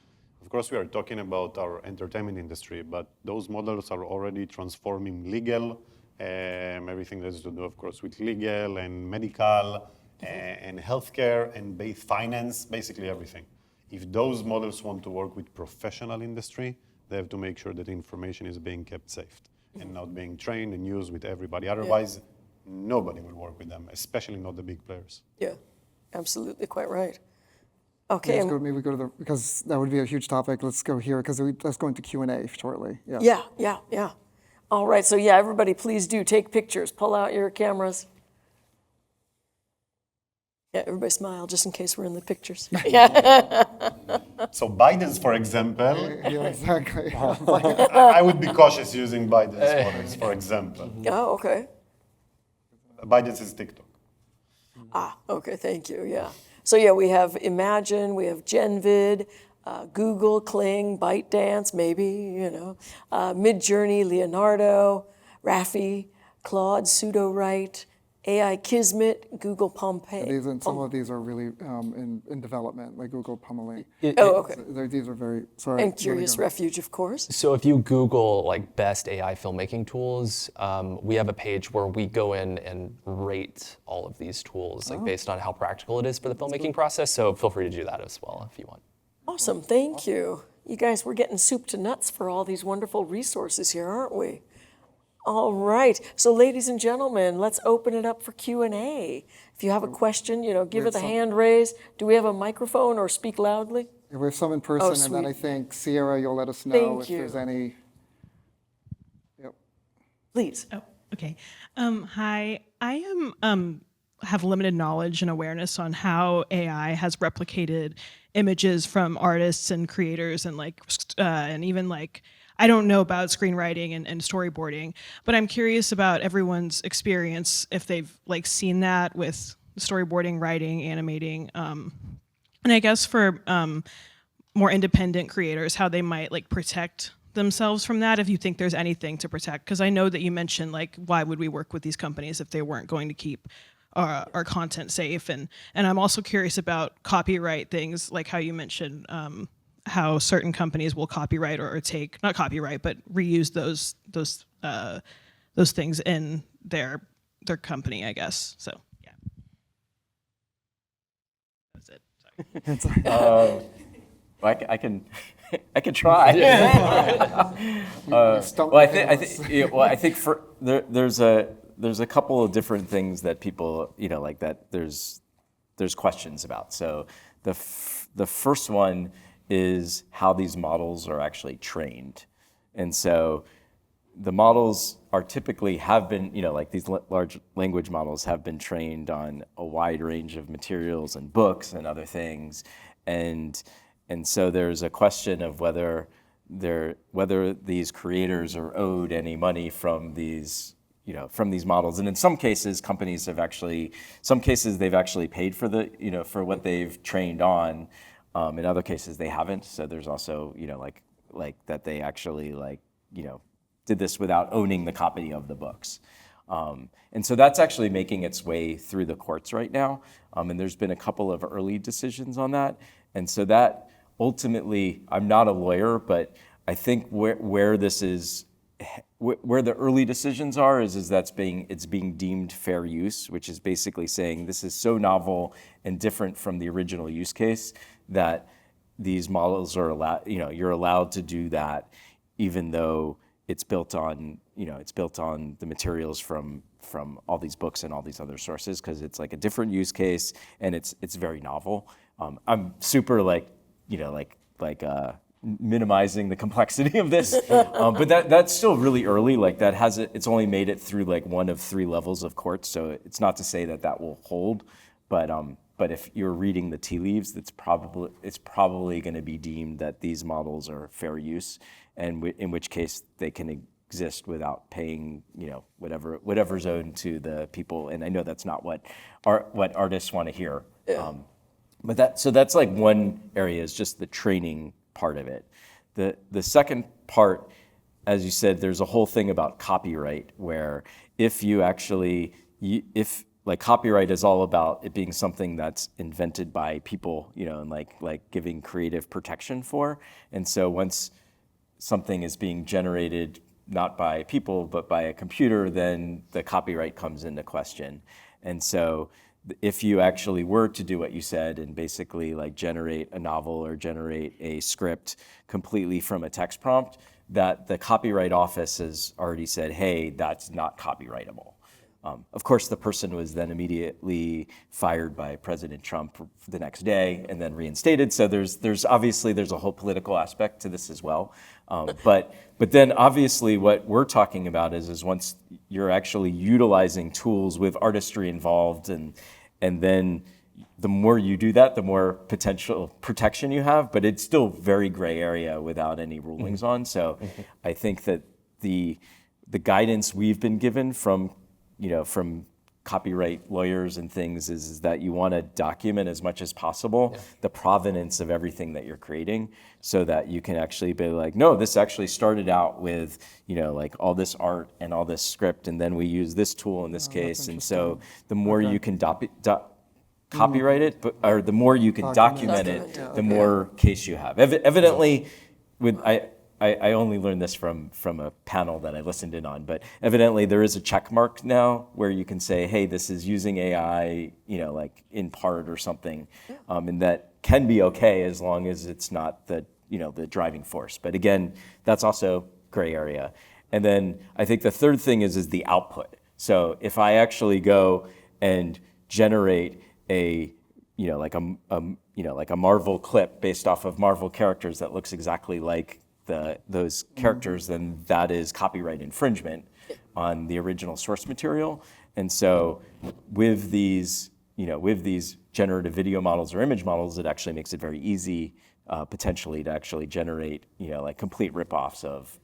[SPEAKER 17] of course, we are talking about our entertainment industry, but those models are already transforming legal, everything that has to do, of course, with legal and medical and healthcare and finance, basically everything. If those models want to work with professional industry, they have to make sure that information is being kept safe and not being trained and used with everybody. Otherwise, nobody will work with them, especially not the big players.
[SPEAKER 13] Yeah, absolutely, quite right. Okay.
[SPEAKER 2] Maybe go to because that would be a huge topic. Let's go here, because let's go into Q&A shortly.
[SPEAKER 13] Yeah. All right, so everybody please do take pictures. Pull out your cameras. Yeah, everybody smile just in case we're in the pictures.
[SPEAKER 17] So Biden's, for example.
[SPEAKER 2] Exactly.
[SPEAKER 17] I would be cautious using Biden's models, for example.
[SPEAKER 13] Oh, okay.
[SPEAKER 17] Biden's is TikTok.
[SPEAKER 13] Okay, thank you, So we have Imagine, we have GenVid, Google, Kling, ByteDance, maybe, Midjourney, Leonardo, Raffi, Claude, Pseudo-Write, AI Kismet, Google Pompeii.
[SPEAKER 2] Some of these are really in development, like Google Pompeii.
[SPEAKER 13] Okay.
[SPEAKER 2] These are very, sorry.
[SPEAKER 13] And Curious Refuge, of course.
[SPEAKER 16] So if you Google like best AI filmmaking tools, we have a page where we go in and rate all of these tools, like based on how practical it is for the filmmaking process. So feel free to do that as well if you want.
[SPEAKER 13] Awesome, thank you. You guys, we're getting soup to nuts for all these wonderful resources here, aren't we? All right, so ladies and gentlemen, let's open it up for Q&A. If you have a question, give it a hand raise. Do we have a microphone or speak loudly?
[SPEAKER 2] We have some in person, and then I think, Sierra, you'll let us know if there's any.
[SPEAKER 13] Please.
[SPEAKER 20] Oh, okay. Hi, I have limited knowledge and awareness on how AI has replicated images from artists and creators and even I don't know about screenwriting and storyboarding, but I'm curious about everyone's experience if they've seen that with storyboarding, writing, animating, and I guess for more independent creators, how they might protect themselves from that, if you think there's anything to protect. Because I know that you mentioned why would we work with these companies if they weren't going to keep our content safe, and I'm also curious about copyright things, like how you mentioned how certain companies will copyright or take, not copyright, but reuse those things in their company, I guess. So yeah, that's it.
[SPEAKER 15] Sorry. I can try. I think there's a couple of different things that people that there's there's questions about. So the first one is how these models are actually trained. And so the models are typically have been, like these large language models have been trained on a wide range of materials and books and other things. And so there's a question of whether these creators are owed any money from these models. And in some cases, companies have actually, they've actually paid for for what they've trained on. In other cases, they haven't. So there's also, like that they actually did this without owning the copy of the books. And so that's actually making its way through the courts right now. And there's been a couple of early decisions on that. And so that ultimately, I'm not a lawyer, but I think where this is, where the early decisions are is it's being deemed fair use, which is basically saying this is so novel and different from the original use case that these models are allowed, you're allowed to do that, even though it's built on the materials from all these books and all these other sources, because it's like a different use case and it's very novel. I'm super minimizing the complexity of this, but that's still really early. Like it's only made it through like one of 3 levels of courts, so it's not to say that will hold, but if you're reading the tea leaves, it's probably going to be deemed that these models are fair use, and in which case they can exist without paying whatever's owed to the people. And I know that's not what artists want to hear. But that's like one area, is just the training part of it. The second part, as you said, there's a whole thing about copyright, where if copyright is all about it being something that's invented by people, and like giving creative protection for. And so once something is being generated not by people but by a computer, then the copyright comes into question. And so if you actually were to do what you said and basically like generate a novel or generate a script completely from a text prompt, that the Copyright Office has already said, hey, that's not copyrightable. Of course, the person was then immediately fired by President Trump the next day and then reinstated. So there's obviously a whole political aspect to this as well. But then obviously what we're talking about is once you're actually utilizing tools with artistry involved, and then the more you do that, the more potential protection you have. But it's still very gray area without any rulings on. So I think that the guidance we've been given from copyright lawyers and things is that you want to document as much as possible the provenance of everything that you're creating, so that you can actually be like, no, this actually started out with like all this art and all this script, and then we use this tool in this case. And so the more you can copyright it, or the more you can document it, the more case you have. Evidently, I only learned this from a panel that I listened in on, but evidently there is a check mark now where you can say, hey, this is using AI, like in part or something, and that can be okay as long as it's not the driving force. But again, that's also gray area. And then I think the third thing is the output. So if I actually go and generate a Marvel clip based off of Marvel characters that looks exactly like those characters, then that is copyright infringement on the original source material. And so with these generative video models or image models, it actually makes it very easy potentially to actually generate like complete ripoffs of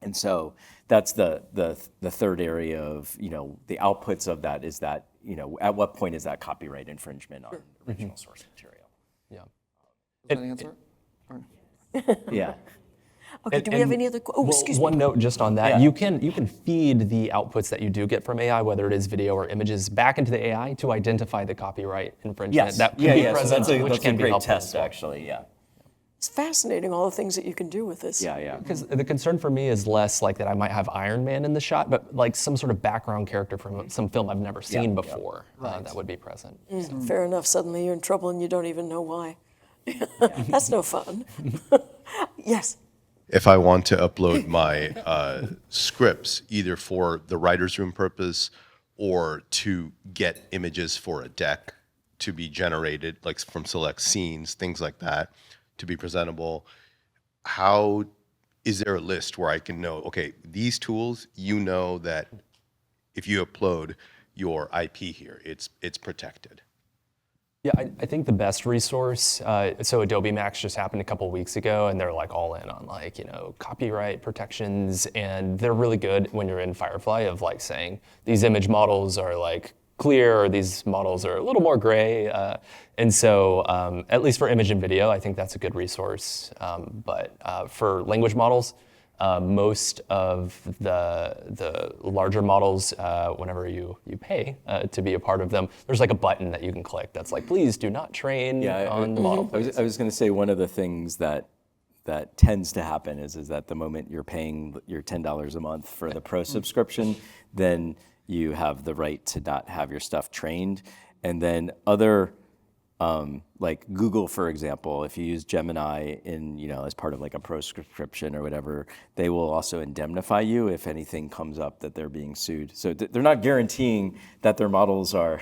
[SPEAKER 15] and so that's the third area of the outputs of that, is that at what point is that copyright infringement on original source material.
[SPEAKER 2] Does that answer?
[SPEAKER 15] Yeah.
[SPEAKER 13] Okay, do we have any other? Excuse me.
[SPEAKER 16] One note just on that. You can feed the outputs that you do get from AI, whether it is video or images, back into the AI to identify the copyright infringement.
[SPEAKER 15] Yes.
[SPEAKER 16] That can be present,
[SPEAKER 15] So
[SPEAKER 16] which can
[SPEAKER 15] a
[SPEAKER 16] be
[SPEAKER 15] great
[SPEAKER 16] helpful
[SPEAKER 15] test, actually. Yeah.
[SPEAKER 13] It's fascinating, all the things that you can do with this.
[SPEAKER 15] Yeah.
[SPEAKER 16] Because the concern for me is less like that I might have Iron Man in the shot, but like some sort of background character from some film I've never seen before that would be present.
[SPEAKER 13] Fair enough. Suddenly you're in trouble and you don't even know why. That's no fun. Yes.
[SPEAKER 21] If I want to upload my scripts, either for the writer's room purpose or to get images for a deck to be generated, like from select scenes, things like that, to be presentable. How is there a list where I can know, okay, these tools, you know that if you upload your IP here, it's protected?
[SPEAKER 16] Yeah, I think the best resource, so Adobe Max just happened a couple weeks ago, and they're like all in on like, copyright protections, and they're really good when you're in Firefly of like saying, these image models are like clear, or these models are a little more gray. And so at least for image and video, I think that's a good resource. But for language models, most of the larger models, whenever you pay to be a part of them, there's like a button that you can click that's like, please do not train on the model.
[SPEAKER 15] I was going to say one of the things that tends to happen is that the moment you're paying your $10 a month for the pro subscription, then you have the right to not have your stuff trained. And then other, like Google, for example, if you use Gemini as part of like a pro subscription or whatever, they will also indemnify you if anything comes up that they're being sued. So they're not guaranteeing that their models are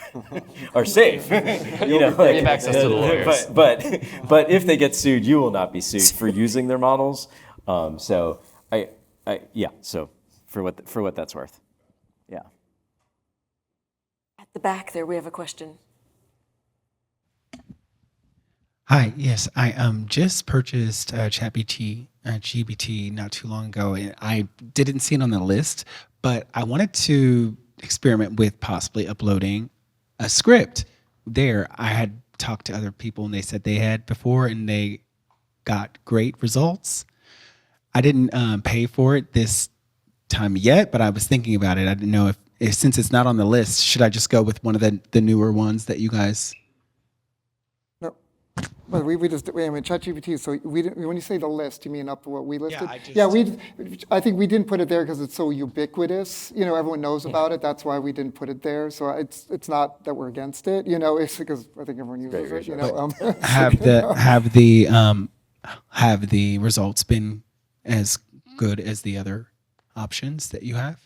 [SPEAKER 15] safe.
[SPEAKER 16] You have access to the lawyers.
[SPEAKER 15] But if they get sued, you will not be sued for using their models. So for what that's worth. Yeah.
[SPEAKER 13] At the back there, we have a question.
[SPEAKER 8] Hi, yes, I just purchased GPT not too long ago, and I didn't see it on the list, but I wanted to experiment with possibly uploading a script there. I had talked to other people, and they said they had before, and they got great results. I didn't pay for it this time yet, but I was thinking about it. I didn't know if since it's not on the list, should I just go with one of the newer ones that you guys...
[SPEAKER 2] But we just, ChatGPT, so when you say the list, you mean up to what we listed? I think we didn't put it there because it's so ubiquitous. Everyone knows about it. That's why we didn't put it there. So it's not that we're against it. It's because I think everyone uses it.
[SPEAKER 8] Have the results been as good as the other options that you have?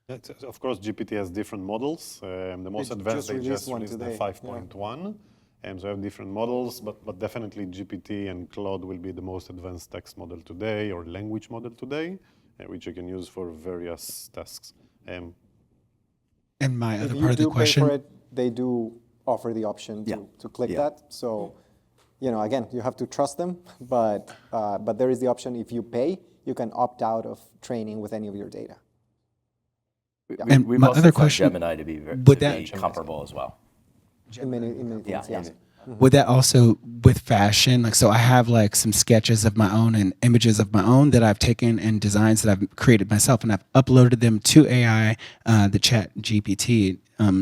[SPEAKER 17] Of course, GPT has different models. The most advanced, they just released the 5.1. So I have different models, but definitely GPT and Claude will be the most advanced text model today, or language model today, which you can use for various tasks.
[SPEAKER 8] And my other
[SPEAKER 14] if
[SPEAKER 8] part of the
[SPEAKER 14] you do
[SPEAKER 8] question...
[SPEAKER 14] pay for it, they do offer the option to click that. So, again, you have to trust them, but there is the option, if you pay, you can opt out of training with any of your data.
[SPEAKER 8] And
[SPEAKER 15] We've
[SPEAKER 8] my
[SPEAKER 15] also
[SPEAKER 8] other
[SPEAKER 15] found
[SPEAKER 8] question,
[SPEAKER 15] Gemini to be comparable as well.
[SPEAKER 14] In many things, yes.
[SPEAKER 8] Would that also with fashion, so I have like some sketches of my own and images of my own that I've taken and designs that I've created myself, and I've uploaded them to AI, the Chat GPT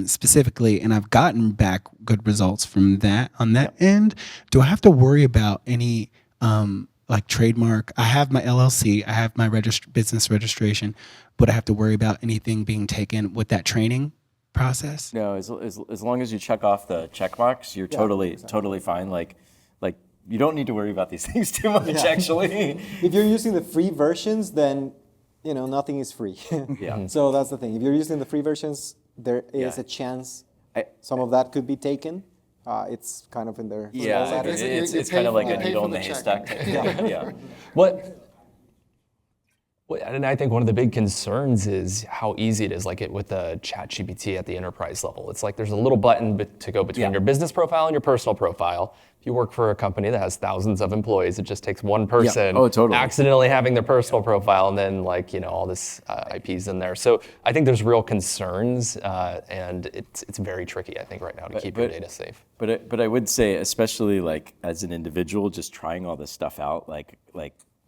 [SPEAKER 8] specifically, and I've gotten back good results from that on that end. Do I have to worry about any like trademark? I have my LLC, I have my business registration. Would I have to worry about anything being taken with that training process?
[SPEAKER 15] No, as long as you check off the check marks, you're totally fine. Like you don't need to worry about these things too much, actually.
[SPEAKER 14] If you're using the free versions, then nothing is free. So that's the thing. If you're using the free versions, there is a chance some of that could be taken. It's kind of in there.
[SPEAKER 15] Yeah, it's kind of like a needle in the haystack.
[SPEAKER 16] And I think one of the big concerns is how easy it is, like with the ChatGPT at the enterprise level. It's like there's a little button to go between your business profile and your personal profile. If you work for a company that has thousands of employees, it just takes one person accidentally having their personal profile, and then all this IP's in there. So I think there's real concerns, and it's very tricky, I think, right now to keep your data safe.
[SPEAKER 15] But I would say, especially like as an individual, just trying all this stuff out, like.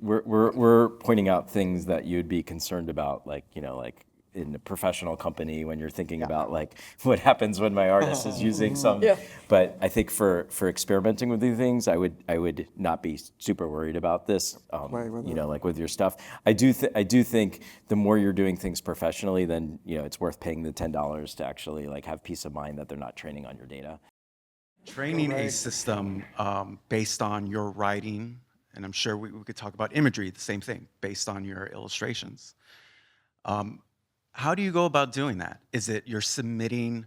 [SPEAKER 15] We're pointing out things that you'd be concerned about, like in a professional company when you're thinking about like what happens when my artist is using some. But I think for experimenting with these things, I would not be super worried about this. Like with your stuff, I do think the more you're doing things professionally, then it's worth paying the $10 to actually like have peace of mind that they're not training on your data.
[SPEAKER 22] Training a system based on your writing. And I'm sure we could talk about imagery, the same thing, based on your illustrations. How do you go about doing that? Is it you're submitting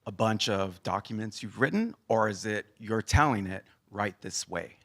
[SPEAKER 22] a bunch of documents you've written, or is it you're telling it, write this way?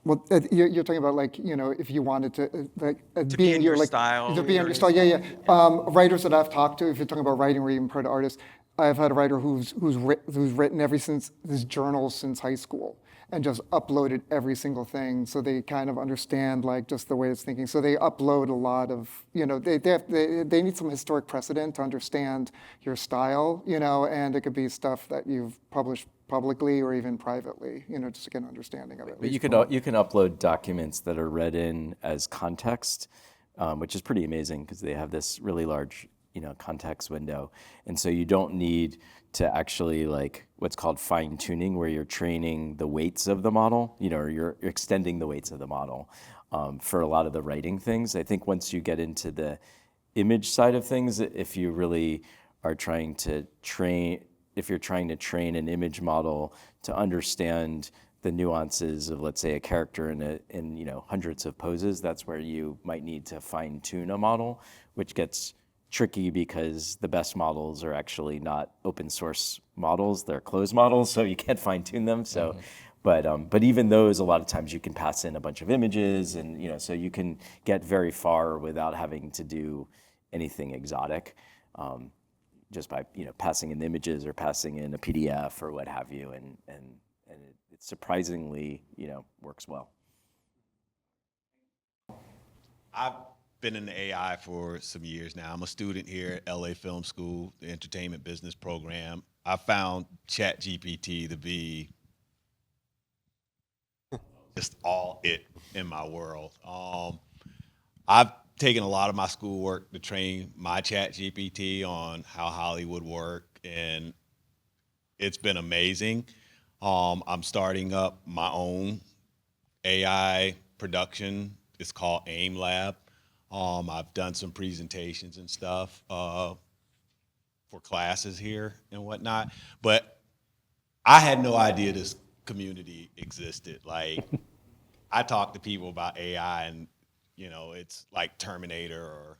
[SPEAKER 2] Well, you're talking about like, if you wanted to,
[SPEAKER 22] To be in your style.
[SPEAKER 2] To be in your style, yeah. Writers that I've talked to, if you're talking about writing or even part of artists, I've had a writer who's written his journals since high school and just uploaded every single thing, so they kind of understand like just the way it's thinking. So they upload a lot of, they need some historic precedent to understand your style, and it could be stuff that you've published publicly or even privately, just to get an understanding of it.
[SPEAKER 15] But you can upload documents that are read in as context, which is pretty amazing because they have this really large, context window, and so you don't need to actually like what's called fine tuning, where you're training the weights of the model, or you're extending the weights of the model for a lot of the writing things. I think once you get into the image side of things, if you really are trying to train an image model to understand the nuances of, let's say, a character in hundreds of poses, that's where you might need to fine tune a model, which gets tricky because the best models are actually not open source models, they're closed models, so you can't fine tune them. So, but even those, a lot of times you can pass in a bunch of images, and so you can get very far without having to do anything exotic, just by passing in images or passing in a PDF or what have you, and it surprisingly works well.
[SPEAKER 3] I've been in the AI for some years now. I'm a student here at LA Film School, the Entertainment Business Program. I found ChatGPT to be just all it in my world. I've taken a lot of my schoolwork to train my ChatGPT on how Hollywood work, and it's been amazing. I'm starting up my own AI production. It's called AIM Lab. I've done some presentations and stuff for classes here and whatnot, but I had no idea this community existed. Like, I talk to people about AI, and it's like Terminator, or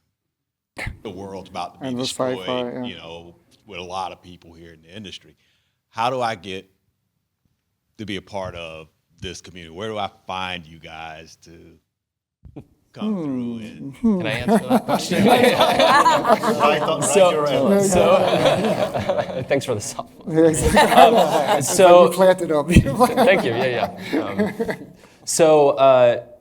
[SPEAKER 3] the world's about to be destroyed, with a lot of people here in the industry. How do I get to be a part of this community? Where do I find you guys to come through? And
[SPEAKER 16] Can I answer that question? Thanks for the softball.
[SPEAKER 2] So you planted up.
[SPEAKER 16] Thank you. Yeah.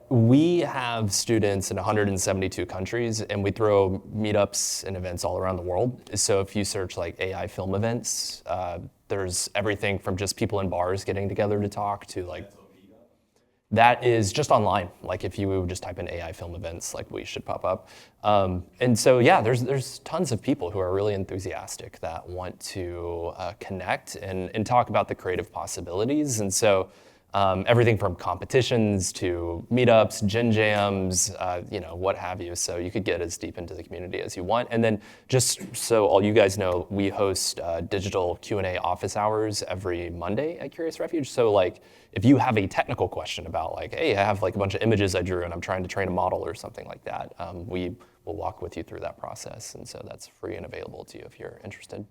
[SPEAKER 16] We have students in 172 countries, and we throw meetups and events all around the world. So if you search like AI film events, there's everything from just people in bars getting together to talk to like. That is just online. Like if you just type in AI film events, like we should pop up. And so yeah, there's tons of people who are really enthusiastic that want to connect and talk about the creative possibilities. And so everything from competitions to meetups, Gen Jams, what have you. So you could get as deep into the community as you want. And then just so all you guys know, we host digital Q&A office hours every Monday at Curious Refuge. So like, if you have a technical question about like, hey, I have like a bunch of images I drew and I'm trying to train a model or something like that, we will walk with you through that process. And so that's free and available to you if you're interested.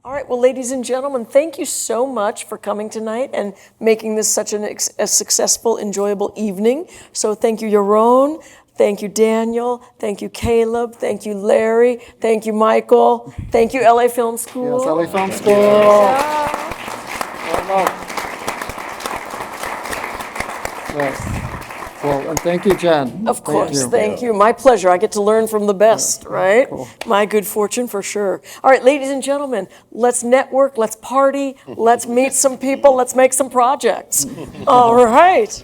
[SPEAKER 13] All right, well, ladies and gentlemen, thank you so much for coming tonight and making this such a successful, enjoyable evening. So thank you, Yaron. Thank you, Daniel. Thank you, Caleb. Thank you, Larry. Thank you, Michael. Thank you, LA Film School.
[SPEAKER 2] Yes, LA Film School. Yes. Well, and thank you, Jen.
[SPEAKER 13] Of course, thank you. My pleasure. I get to learn from the best, right? Cool. My good fortune for sure. All right, ladies and gentlemen, let's network, let's party, let's meet some people, let's make some projects. All right.